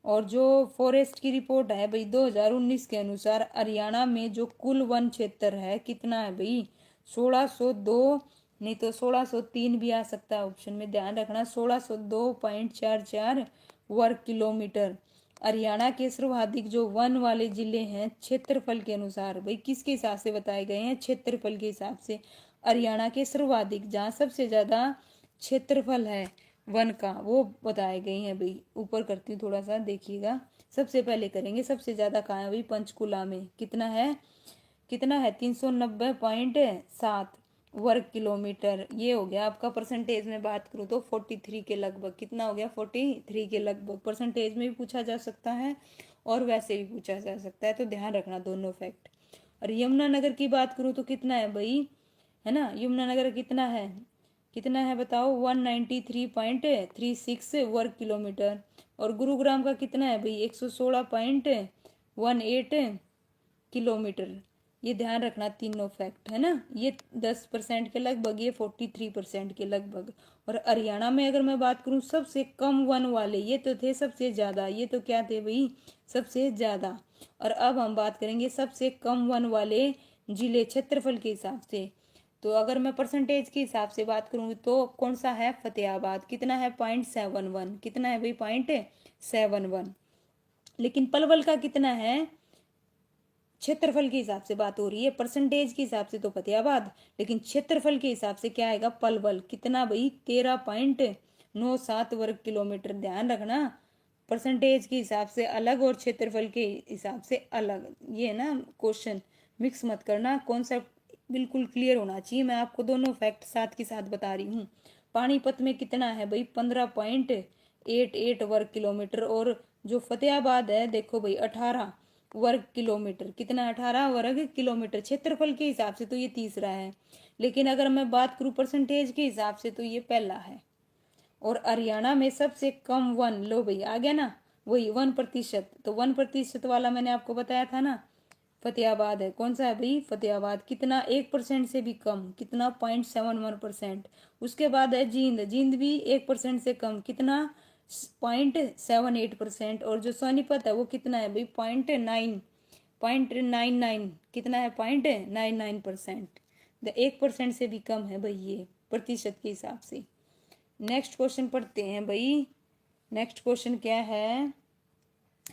और जो फॉरेस्ट की रिपोर्ट है भाई 2019 के अनुसार हरियाणा में जो कुल वन क्षेत्र है कितना है भाई, 1602, नहीं तो 1603 भी आ सकता है ऑप्शन में, ध्यान रखना। 1602.44 वर्ग किलोमीटर। हरियाणा के सर्वाधिक जो वन वाले जिले हैं क्षेत्रफल के अनुसार, भाई किसके हिसाब से बताए गए हैं? क्षेत्रफल के हिसाब से। हरियाणा के सर्वाधिक, जहाँ सबसे ज्यादा क्षेत्रफल है वन का, वो बताए गए हैं भाई। ऊपर करती हूँ थोड़ा सा, देखिएगा। सबसे पहले करेंगे, सबसे ज्यादा कहाँ है भाई? पंचकुला में। कितना है? कितना है? 390.7 वर्ग किलोमीटर। ये हो गया आपका। परसेंटेज में बात करूँ तो 43 के लगभग। कितना हो गया? 43 के लगभग। परसेंटेज में भी पूछा जा सकता है और वैसे भी पूछा जा सकता है, तो ध्यान रखना दोनों फैक्ट। और यमुनानगर की बात करूँ तो कितना है भाई? है ना, यमुनानगर कितना है? कितना है बताओ? 193.36 वर्ग किलोमीटर। और गुरुग्राम का कितना है भाई? 116.18 किलोमीटर। ये ध्यान रखना तीनों फैक्ट, है ना। ये 10% के लगभग, ये 43% के लगभग। और हरियाणा में अगर मैं बात करूं सबसे कम वन वाले, ये तो थे सबसे ज्यादा। ये तो क्या थे भाई? सबसे ज्यादा। और अब हम बात करेंगे सबसे कम वन वाले जिले क्षेत्रफल के हिसाब से। तो अगर मैं परसेंटेज के हिसाब से बात करूंगी तो कौन सा है? फतेहाबाद। कितना है? 0.71। कितना है भाई? 0.71। लेकिन पलवल का कितना है? क्षेत्रफल के हिसाब से बात हो रही है, परसेंटेज के हिसाब से तो फतेहाबाद, लेकिन क्षेत्रफल के हिसाब से क्या आएगा? पलवल। कितना भाई? 13.97 वर्ग किलोमीटर। ध्यान रखना, परसेंटेज के हिसाब से अलग और क्षेत्रफल के हिसाब से अलग। ये है ना क्वेश्चन, मिक्स मत करना। कॉन्सेप्ट बिल्कुल क्लियर होना चाहिए। मैं आपको दोनों फैक्ट साथ के साथ बता रही हूँ। पानीपत में कितना है भाई? 15.88 वर्ग किलोमीटर। और जो फतेहाबाद है देखो भाई, 18 वर्ग किलोमीटर। कितना? 18 वर्ग किलोमीटर। क्षेत्रफल के हिसाब से तो ये तीसरा है, लेकिन अगर मैं बात करूं परसेंटेज के हिसाब से तो ये पहला है। और हरियाणा में सबसे कम वन, लो भाई आ गया ना, वही 1%। तो 1% वाला मैंने आपको बताया था ना, फतेहाबाद है। कौन सा है भाई? फतेहाबाद। कितना? 1% से भी कम। कितना? 0.71%। उसके बाद है जींद। जींद भी 1% से कम। कितना? 0.78%। और जो सोनीपत है वो कितना है भाई? 0.99। कितना है? 0.99%। 1% से भी कम है भाई, ये प्रतिशत के हिसाब से। नेक्स्ट क्वेश्चन पढ़ते हैं भाई। नेक्स्ट क्वेश्चन क्या है?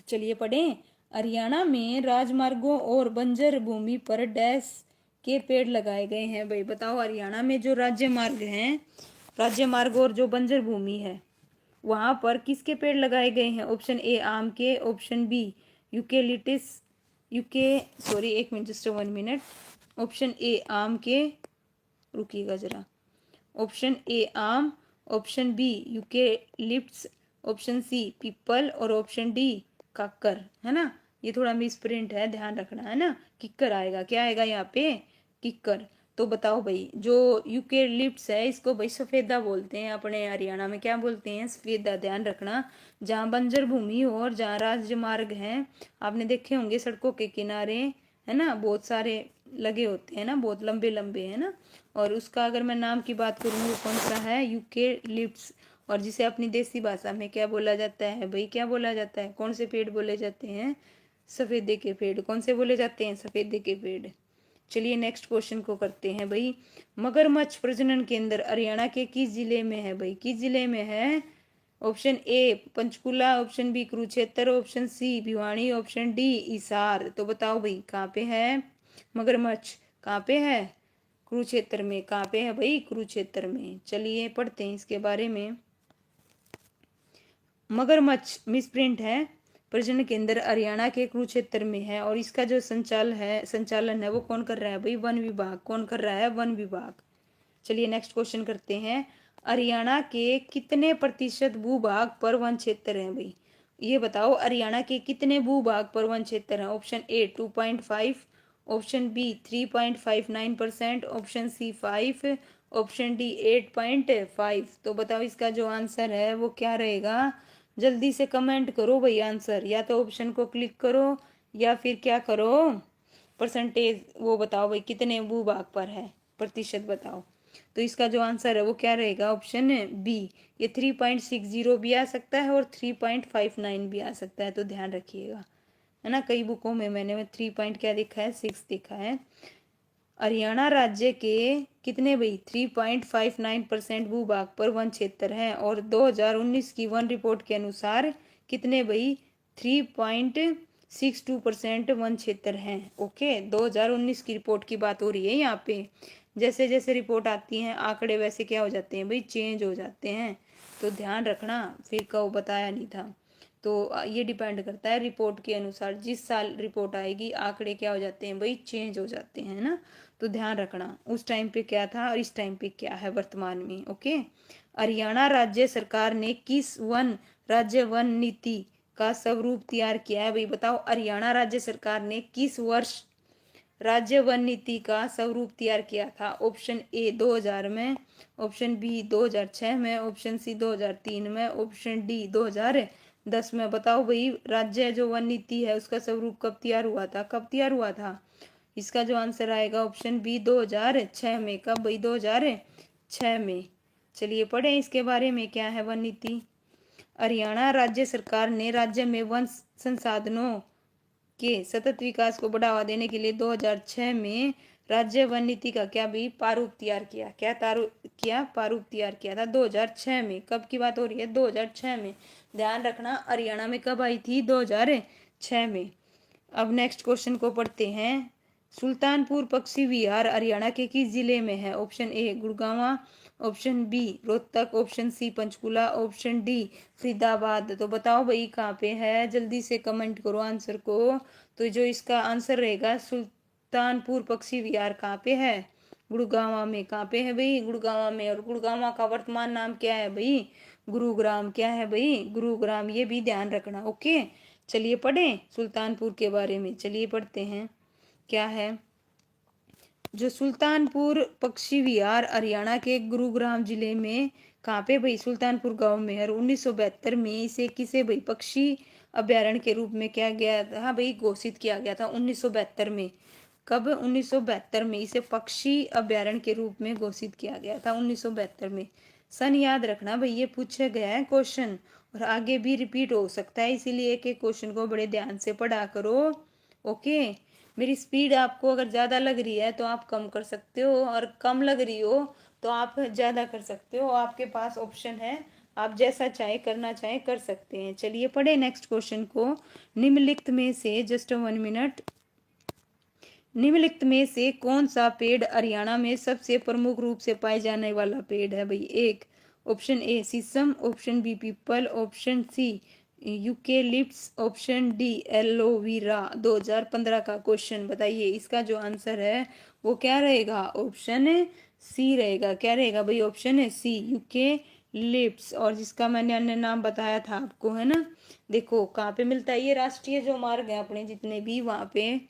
चलिए पढ़ें। हरियाणा में राजमार्गों और बंजर भूमि पर डैश के पेड़ लगाए गए हैं भाई। बताओ, हरियाणा में जो राज्य मार्ग हैं, राज्य मार्ग और जो बंजर भूमि है, वहां पर किसके पेड़ लगाए गए हैं? ऑप्शन ए आम के, ऑप्शन बी यूकेलिप्टस, सॉरी एक मिनट, जस्ट 1 मिनट। ऑप्शन ए आम के, रुकिएगा जरा। ऑप्शन ए आम, option B eucalyptus, option C पीपल और ऑप्शन डी काकर। है ना, ये थोड़ा मिस प्रिंट है, ध्यान रखना, है ना। किक्कर आएगा। क्या आएगा यहाँ पे? किक्कर। तो बताओ भाई, जो यूकेलिप्टस है इसको भाई सफेदा बोलते हैं। अपने हरियाणा में क्या बोलते हैं? सफेदा। ध्यान रखना, जहाँ बंजर भूमि हो और जहाँ राज्य मार्ग हैं, आपने देखे होंगे सड़कों के किनारे, है ना, बहुत सारे लगे होते हैं ना, बहुत लंबे लंबे, है ना। और उसका अगर मैं नाम की बात करूँ वो कौन सा है? यूकेलिप्टस। और जिसे अपनी देसी भाषा में क्या बोला जाता है भाई? क्या बोला जाता है? कौन से पेड़ बोले जाते हैं? सफेदे के पेड़। कौन से बोले जाते हैं? सफेदे के पेड़। चलिए नेक्स्ट क्वेश्चन को करते हैं भाई। मगरमच्छ प्रजनन केंद्र हरियाणा के किस जिले में है भाई? किस जिले में है? Option A Panchkula, option B Kurukshetra, option C Bhiwani, option D Hisar. तो बताओ भाई कहाँ पे है मगरमच्छ? कहाँ पे है? कुरुक्षेत्र में। कहाँ पे है भाई? कुरुक्षेत्र में। चलिए पढ़ते हैं इसके बारे में। मगरमच्छ मिसप्रिंट है। प्रजनन केंद्र हरियाणा के कुरुक्षेत्र में है और इसका जो संचालन है वो कौन कर रहा है भाई? वन विभाग। कौन कर रहा है? वन विभाग। चलिए नेक्स्ट क्वेश्चन करते हैं। हरियाणा के कितने प्रतिशत भूभाग पर वन क्षेत्र है भाई? ये बताओ, हरियाणा के कितने भूभाग पर वन क्षेत्र है? Option A 2.5, option B 3.59%, option C 5, option D 8.5। तो बताओ इसका जो आंसर है वो क्या रहेगा? जल्दी से कमेंट करो भाई आंसर, या तो ऑप्शन को क्लिक करो या फिर क्या करो, परसेंटेज वो बताओ भाई कितने भूभाग पर है, प्रतिशत बताओ। तो इसका जो आंसर है वो क्या रहेगा? Option B. ये 3.60 भी आ सकता है और 3.59 भी आ सकता है, तो ध्यान रखिएगा, है ना। कई बुकों में मैंने 3 पॉइंट क्या देखा है? 6 देखा है। हरियाणा राज्य के कितने भाई? 3.59% भूभाग पर वन क्षेत्र है और 2019 की वन रिपोर्ट के अनुसार कितने भाई? 3.62% वन क्षेत्र हैं। ओके, 2019 की रिपोर्ट की बात हो रही है यहाँ पे। जैसे जैसे रिपोर्ट आती हैं आंकड़े वैसे क्या हो जाते हैं भाई, चेंज हो जाते हैं, तो ध्यान रखना। फिर कब बताया नहीं था, तो ये डिपेंड करता है रिपोर्ट के अनुसार। जिस साल रिपोर्ट आएगी आंकड़े क्या हो जाते हैं भाई, चेंज हो जाते हैं ना, तो ध्यान रखना उस टाइम पे क्या था और इस टाइम पे क्या है वर्तमान में। ओके, हरियाणा राज्य सरकार ने किस वन राज्य वन नीति का स्वरूप तैयार किया है भाई, बताओ। हरियाणा राज्य सरकार ने किस वर्ष राज्य वन नीति का स्वरूप तैयार किया था? ऑप्शन ए 2000 में, ऑप्शन बी 2006 में, ऑप्शन सी 2003 में, ऑप्शन डी 2010 में। बताओ भाई, राज्य जो वन नीति है उसका स्वरूप कब तैयार हुआ था, कब तैयार हुआ था? इसका जो आंसर आएगा ऑप्शन बी 2006 में। कब भाई, 2006 में। चलिए पढ़ें इसके बारे में, क्या है वन नीति। हरियाणा राज्य सरकार ने राज्य में वन संसाधनों के सतत विकास को बढ़ावा देने के लिए 2006 में राज्य वन नीति का क्या भी प्रारूप तैयार किया। क्या प्रारूप तैयार किया था 2006 में। कब की बात हो रही है, 2006 में। ध्यान रखना, हरियाणा में कब आई थी, 2006 में। अब नेक्स्ट क्वेश्चन को पढ़ते हैं। सुल्तानपुर पक्षी विहार हरियाणा के किस जिले में है? Option A Gurgaon, option B Rohtak, option C Panchkula, option D Faridabad. तो बताओ भाई कहाँ पे है, जल्दी से कमेंट करो आंसर को। तो जो इसका आंसर रहेगा, सुल्तानपुर पक्षी विहार कहाँ पे है, गुड़गांव में। कहाँ पे है भाई, गुड़गांव में। और गुड़गांव का वर्तमान नाम क्या है भाई, गुरुग्राम। क्या है भाई, गुरुग्राम। ये भी ध्यान रखना। ओके, चलिए पढ़ें सुल्तानपुर के बारे में। चलिए पढ़ते हैं क्या है। जो सुल्तानपुर पक्षी विहार हरियाणा के गुरुग्राम जिले में कहाँ पे भाई, सुल्तानपुर गांव में है। और 1972 में इसे किसे भाई पक्षी अभ्यारण्य के रूप में क्या गया था भाई, घोषित किया गया था 1972 में। कब, 1972 में इसे पक्षी अभ्यारण्य के रूप में घोषित किया गया था 1972 में। सन याद रखना भाई, ये पूछा गया है क्वेश्चन और आगे भी रिपीट हो सकता है, इसीलिए एक एक क्वेश्चन को बड़े ध्यान से पढ़ा करो। ओके, मेरी स्पीड आपको अगर ज़्यादा लग रही है तो आप कम कर सकते हो, और कम लग रही हो तो आप ज़्यादा कर सकते हो। आपके पास ऑप्शन है, आप जैसा चाहे करना चाहे कर सकते हैं। चलिए पढ़े नेक्स्ट क्वेश्चन को। निम्नलिखित में से, जस्ट 1 मिनट, निम्नलिखित में से कौन सा पेड़ हरियाणा में सबसे प्रमुख रूप से पाए जाने वाला पेड़ है भाई? एक, ऑप्शन ए शीशम, ऑप्शन बी पीपल, option C eucalyptus, option D aloe vera. 2015 का क्वेश्चन, बताइए इसका जो आंसर है वो क्या रहेगा? ऑप्शन सी रहेगा। क्या रहेगा भाई, ऑप्शन है सी यूकेलिप्टस। और जिसका मैंने अन्य नाम बताया था आपको, है ना। देखो कहाँ पे मिलता है, ये राष्ट्रीय जो मार्ग है अपने जितने भी, वहाँ पे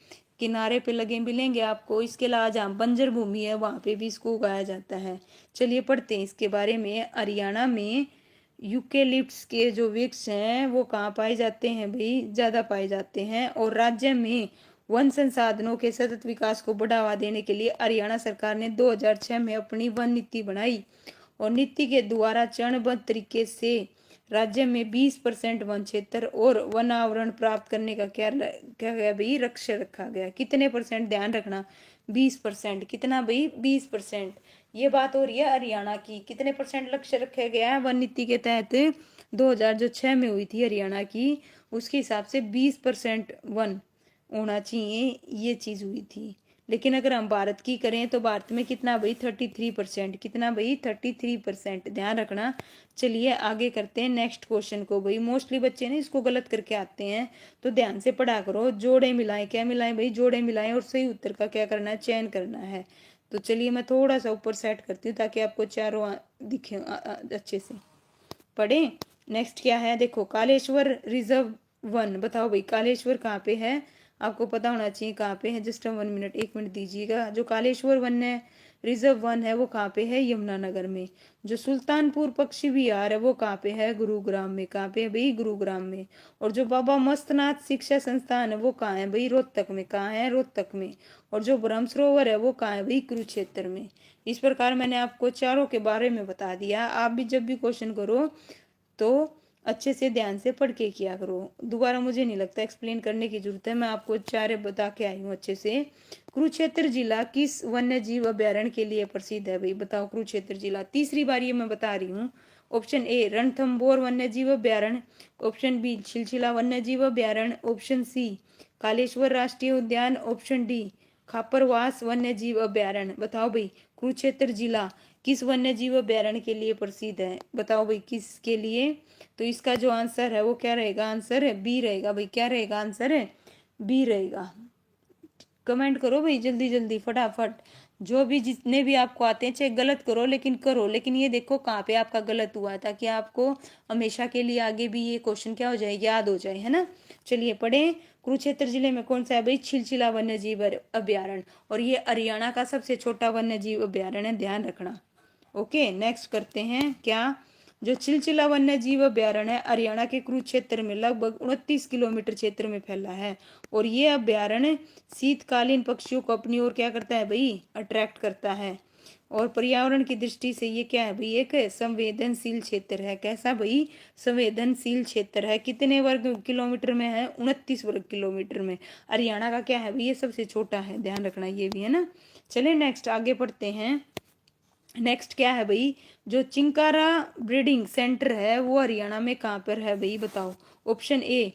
किनारे पे लगे मिलेंगे आपको। इसके अलावा जहाँ बंजर भूमि है वहाँ पे भी इसको उगाया जाता है। चलिए पढ़ते हैं इसके बारे में। हरियाणा में यूकेलिप्टस के जो वृक्ष हैं वो कहाँ पाए जाते हैं भाई, ज़्यादा पाए जाते हैं। और राज्य में वन संसाधनों के सतत विकास को बढ़ावा देने के लिए हरियाणा सरकार ने 2006 में अपनी वन नीति बनाई। और नीति के द्वारा चरणबद्ध तरीके से राज्य में 20% वन क्षेत्र और वन आवरण प्राप्त करने का क्या क्या गया भाई, लक्ष्य रखा गया। कितने परसेंट, ध्यान रखना, 20%। कितना भाई, 20%। ये बात हो रही है हरियाणा की। कितने परसेंट लक्ष्य रखा गया है वन नीति के तहत, 2006 में हुई थी हरियाणा की, उसके हिसाब से 20% वन होना चाहिए, ये चीज हुई थी। लेकिन अगर हम भारत की करें तो भारत में कितना भाई, 33%। कितना भाई, 33%। ध्यान रखना। चलिए आगे करते हैं नेक्स्ट क्वेश्चन को। भाई मोस्टली बच्चे ने इसको गलत करके आते हैं, तो ध्यान से पढ़ा करो। जोड़े मिलाएं, क्या मिलाएं भाई, जोड़े मिलाएं, और सही उत्तर का क्या करना है, चयन करना है। तो चलिए मैं थोड़ा सा ऊपर सेट करती हूँ ताकि आपको चारों दिखे अच्छे से। पढ़े नेक्स्ट क्या है, देखो कालेश्वर रिजर्व वन। बताओ भाई कालेश्वर कहाँ पे है, आपको पता होना चाहिए कहाँ पे है। जस्ट 1 मिनट, 1 मिनट दीजिएगा। जो कालेश्वर वन है, रिजर्व वन है, वो कहाँ पे है, यमुनानगर में। जो सुल्तानपुर पक्षी विहार है वो कहाँ पे है, गुरुग्राम में। कहाँ पे है भाई, गुरुग्राम में। और जो बाबा मस्तनाथ शिक्षा संस्थान है वो कहाँ है भाई, रोहतक में। कहाँ है, रोहतक में। और जो ब्रह्म सरोवर है वो कहाँ है भाई, कुरुक्षेत्र में। इस प्रकार मैंने आपको चारों के बारे में बता दिया। आप भी जब भी क्वेश्चन करो तो अच्छे से ध्यान से पढ़ के किया करो। दोबारा मुझे नहीं लगता एक्सप्लेन करने की जरूरत है, मैं आपको चारे बता के आई हूँ अच्छे से। कुरुक्षेत्र जिला किस वन्य जीव अभ्यारण्य के लिए प्रसिद्ध है भाई, बताओ। कुरुक्षेत्र जिला तीसरी बार ये मैं बता रही हूँ, ऑप्शन ए रणथंभौर वन्यजीव अभ्यारण्य, ऑप्शन बी छिलछिला वन्यजीव अभ्यारण्य, ऑप्शन सी कालेश्वर राष्ट्रीय उद्यान, ऑप्शन डी खापरवास वन्यजीव अभ्यारण्य। बताओ भाई कुरुक्षेत्र जिला किस वन्यजीव अभ्यारण्य के लिए प्रसिद्ध है? बताओ भाई किसके लिए? तो इसका जो आंसर है वो क्या रहेगा? आंसर है बी रहेगा भाई। क्या रहेगा? आंसर है बी रहेगा। कमेंट करो भाई जल्दी जल्दी फटाफट, जो भी जितने भी आपको आते हैं, चाहे गलत करो लेकिन करो, लेकिन ये देखो कहाँ पे आपका गलत हुआ, ताकि आपको हमेशा के लिए आगे भी ये क्वेश्चन क्या हो जाए, याद हो जाए, है ना। चलिए पढ़े, कुरुक्षेत्र जिले में कौन सा है भाई? छिलछिला वन्यजीव अभ्यारण्य, और ये हरियाणा का सबसे छोटा वन्यजीव अभ्यारण्य है, ध्यान रखना। ओके, नेक्स्ट करते हैं। क्या? जो छिलछिला वन्यजीव अभ्यारण्य है हरियाणा के कुरुक्षेत्र में लगभग 29 किलोमीटर क्षेत्र में फैला है, और ये अभ्यारण्य शीतकालीन पक्षियों को अपनी ओर क्या करता है भाई? अट्रैक्ट करता है। और पर्यावरण की दृष्टि से ये क्या है भाई? एक संवेदनशील क्षेत्र है। कैसा भाई? संवेदनशील क्षेत्र है। कितने वर्ग किलोमीटर में है? 29 वर्ग किलोमीटर में। हरियाणा का क्या है भाई? ये सबसे छोटा है, ध्यान रखना ये भी, है ना। चलिए नेक्स्ट आगे पढ़ते हैं। नेक्स्ट क्या है भाई? जो चिंकारा ब्रीडिंग सेंटर है वो हरियाणा में कहाँ पर है भाई? बताओ। Option A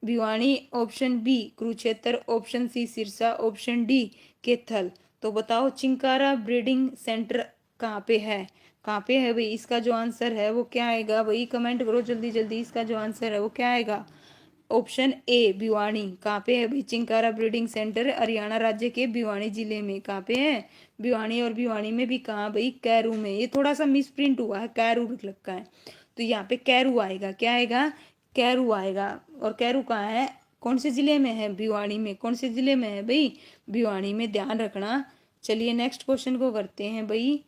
Bhiwani, option B Kurukshetra, option C Sirsa, option D Kaithal. तो बताओ चिंकारा ब्रीडिंग सेंटर कहाँ पे है? कहाँ पे है भाई? इसका जो आंसर है वो क्या आएगा भाई? कमेंट करो जल्दी जल्दी, इसका जो आंसर है वो क्या आएगा? Option A Bhiwani. कहाँ पे है भाई चिंकारा ब्रीडिंग सेंटर? हरियाणा राज्य के भिवानी जिले में। कहाँ पे है? भिवानी। और भिवानी में भी कहाँ भाई? कैरू में। ये थोड़ा सा मिस प्रिंट हुआ है, कैरू लिखा है, तो यहाँ पे कैरू आएगा। क्या आएगा? कैरू आएगा। और कैरू कहाँ है? कौन से जिले में है? भिवानी में। कौन से जिले में है भाई? भिवानी में, ध्यान रखना। चलिए नेक्स्ट क्वेश्चन को करते हैं भाई।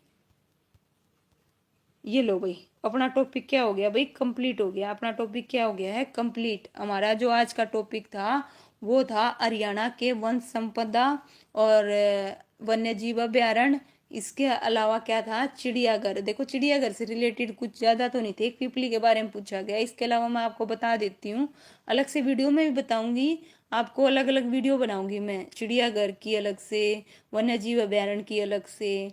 ये लो भाई, अपना टॉपिक क्या हो गया भाई? कंप्लीट हो गया। अपना टॉपिक क्या हो गया है? कंप्लीट। हमारा जो आज का टॉपिक था वो था हरियाणा के वन संपदा और वन्यजीव अभ्यारण्य। इसके अलावा क्या था? चिड़ियाघर। देखो चिड़ियाघर से रिलेटेड कुछ ज्यादा तो नहीं थे, एक पिपली के बारे में पूछा गया। इसके अलावा मैं आपको बता देती हूँ, अलग से वीडियो में भी बताऊंगी आपको, अलग अलग वीडियो बनाऊंगी मैं, चिड़ियाघर की अलग से, वन्यजीव अभ्यारण्य की अलग से।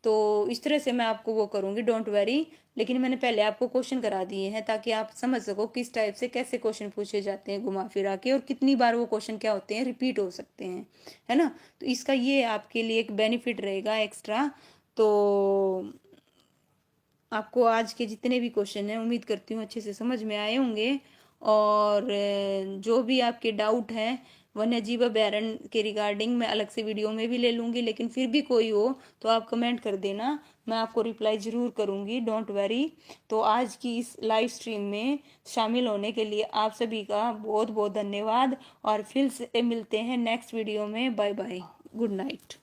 तो इस तरह से मैं आपको वो करूंगी, डोंट वेरी। लेकिन मैंने पहले आपको क्वेश्चन करा दिए हैं ताकि आप समझ सको किस टाइप से कैसे क्वेश्चन पूछे जाते हैं घुमा फिरा के, और कितनी बार वो क्वेश्चन क्या होते हैं, रिपीट हो सकते हैं, है ना। तो इसका ये आपके लिए एक बेनिफिट रहेगा एक्स्ट्रा। तो आपको आज के जितने भी क्वेश्चन हैं उम्मीद करती हूँ अच्छे से समझ में आए होंगे। और जो भी आपके डाउट हैं वन्यजीव अभ्यारण्य के रिगार्डिंग, मैं अलग से वीडियो में भी ले लूंगी, लेकिन फिर भी कोई हो तो आप कमेंट कर देना, मैं आपको रिप्लाई जरूर करूंगी, डोंट वरी। तो आज की इस लाइव स्ट्रीम में शामिल होने के लिए आप सभी का बहुत बहुत धन्यवाद, और फिर से मिलते हैं नेक्स्ट वीडियो में। Bye bye, good night.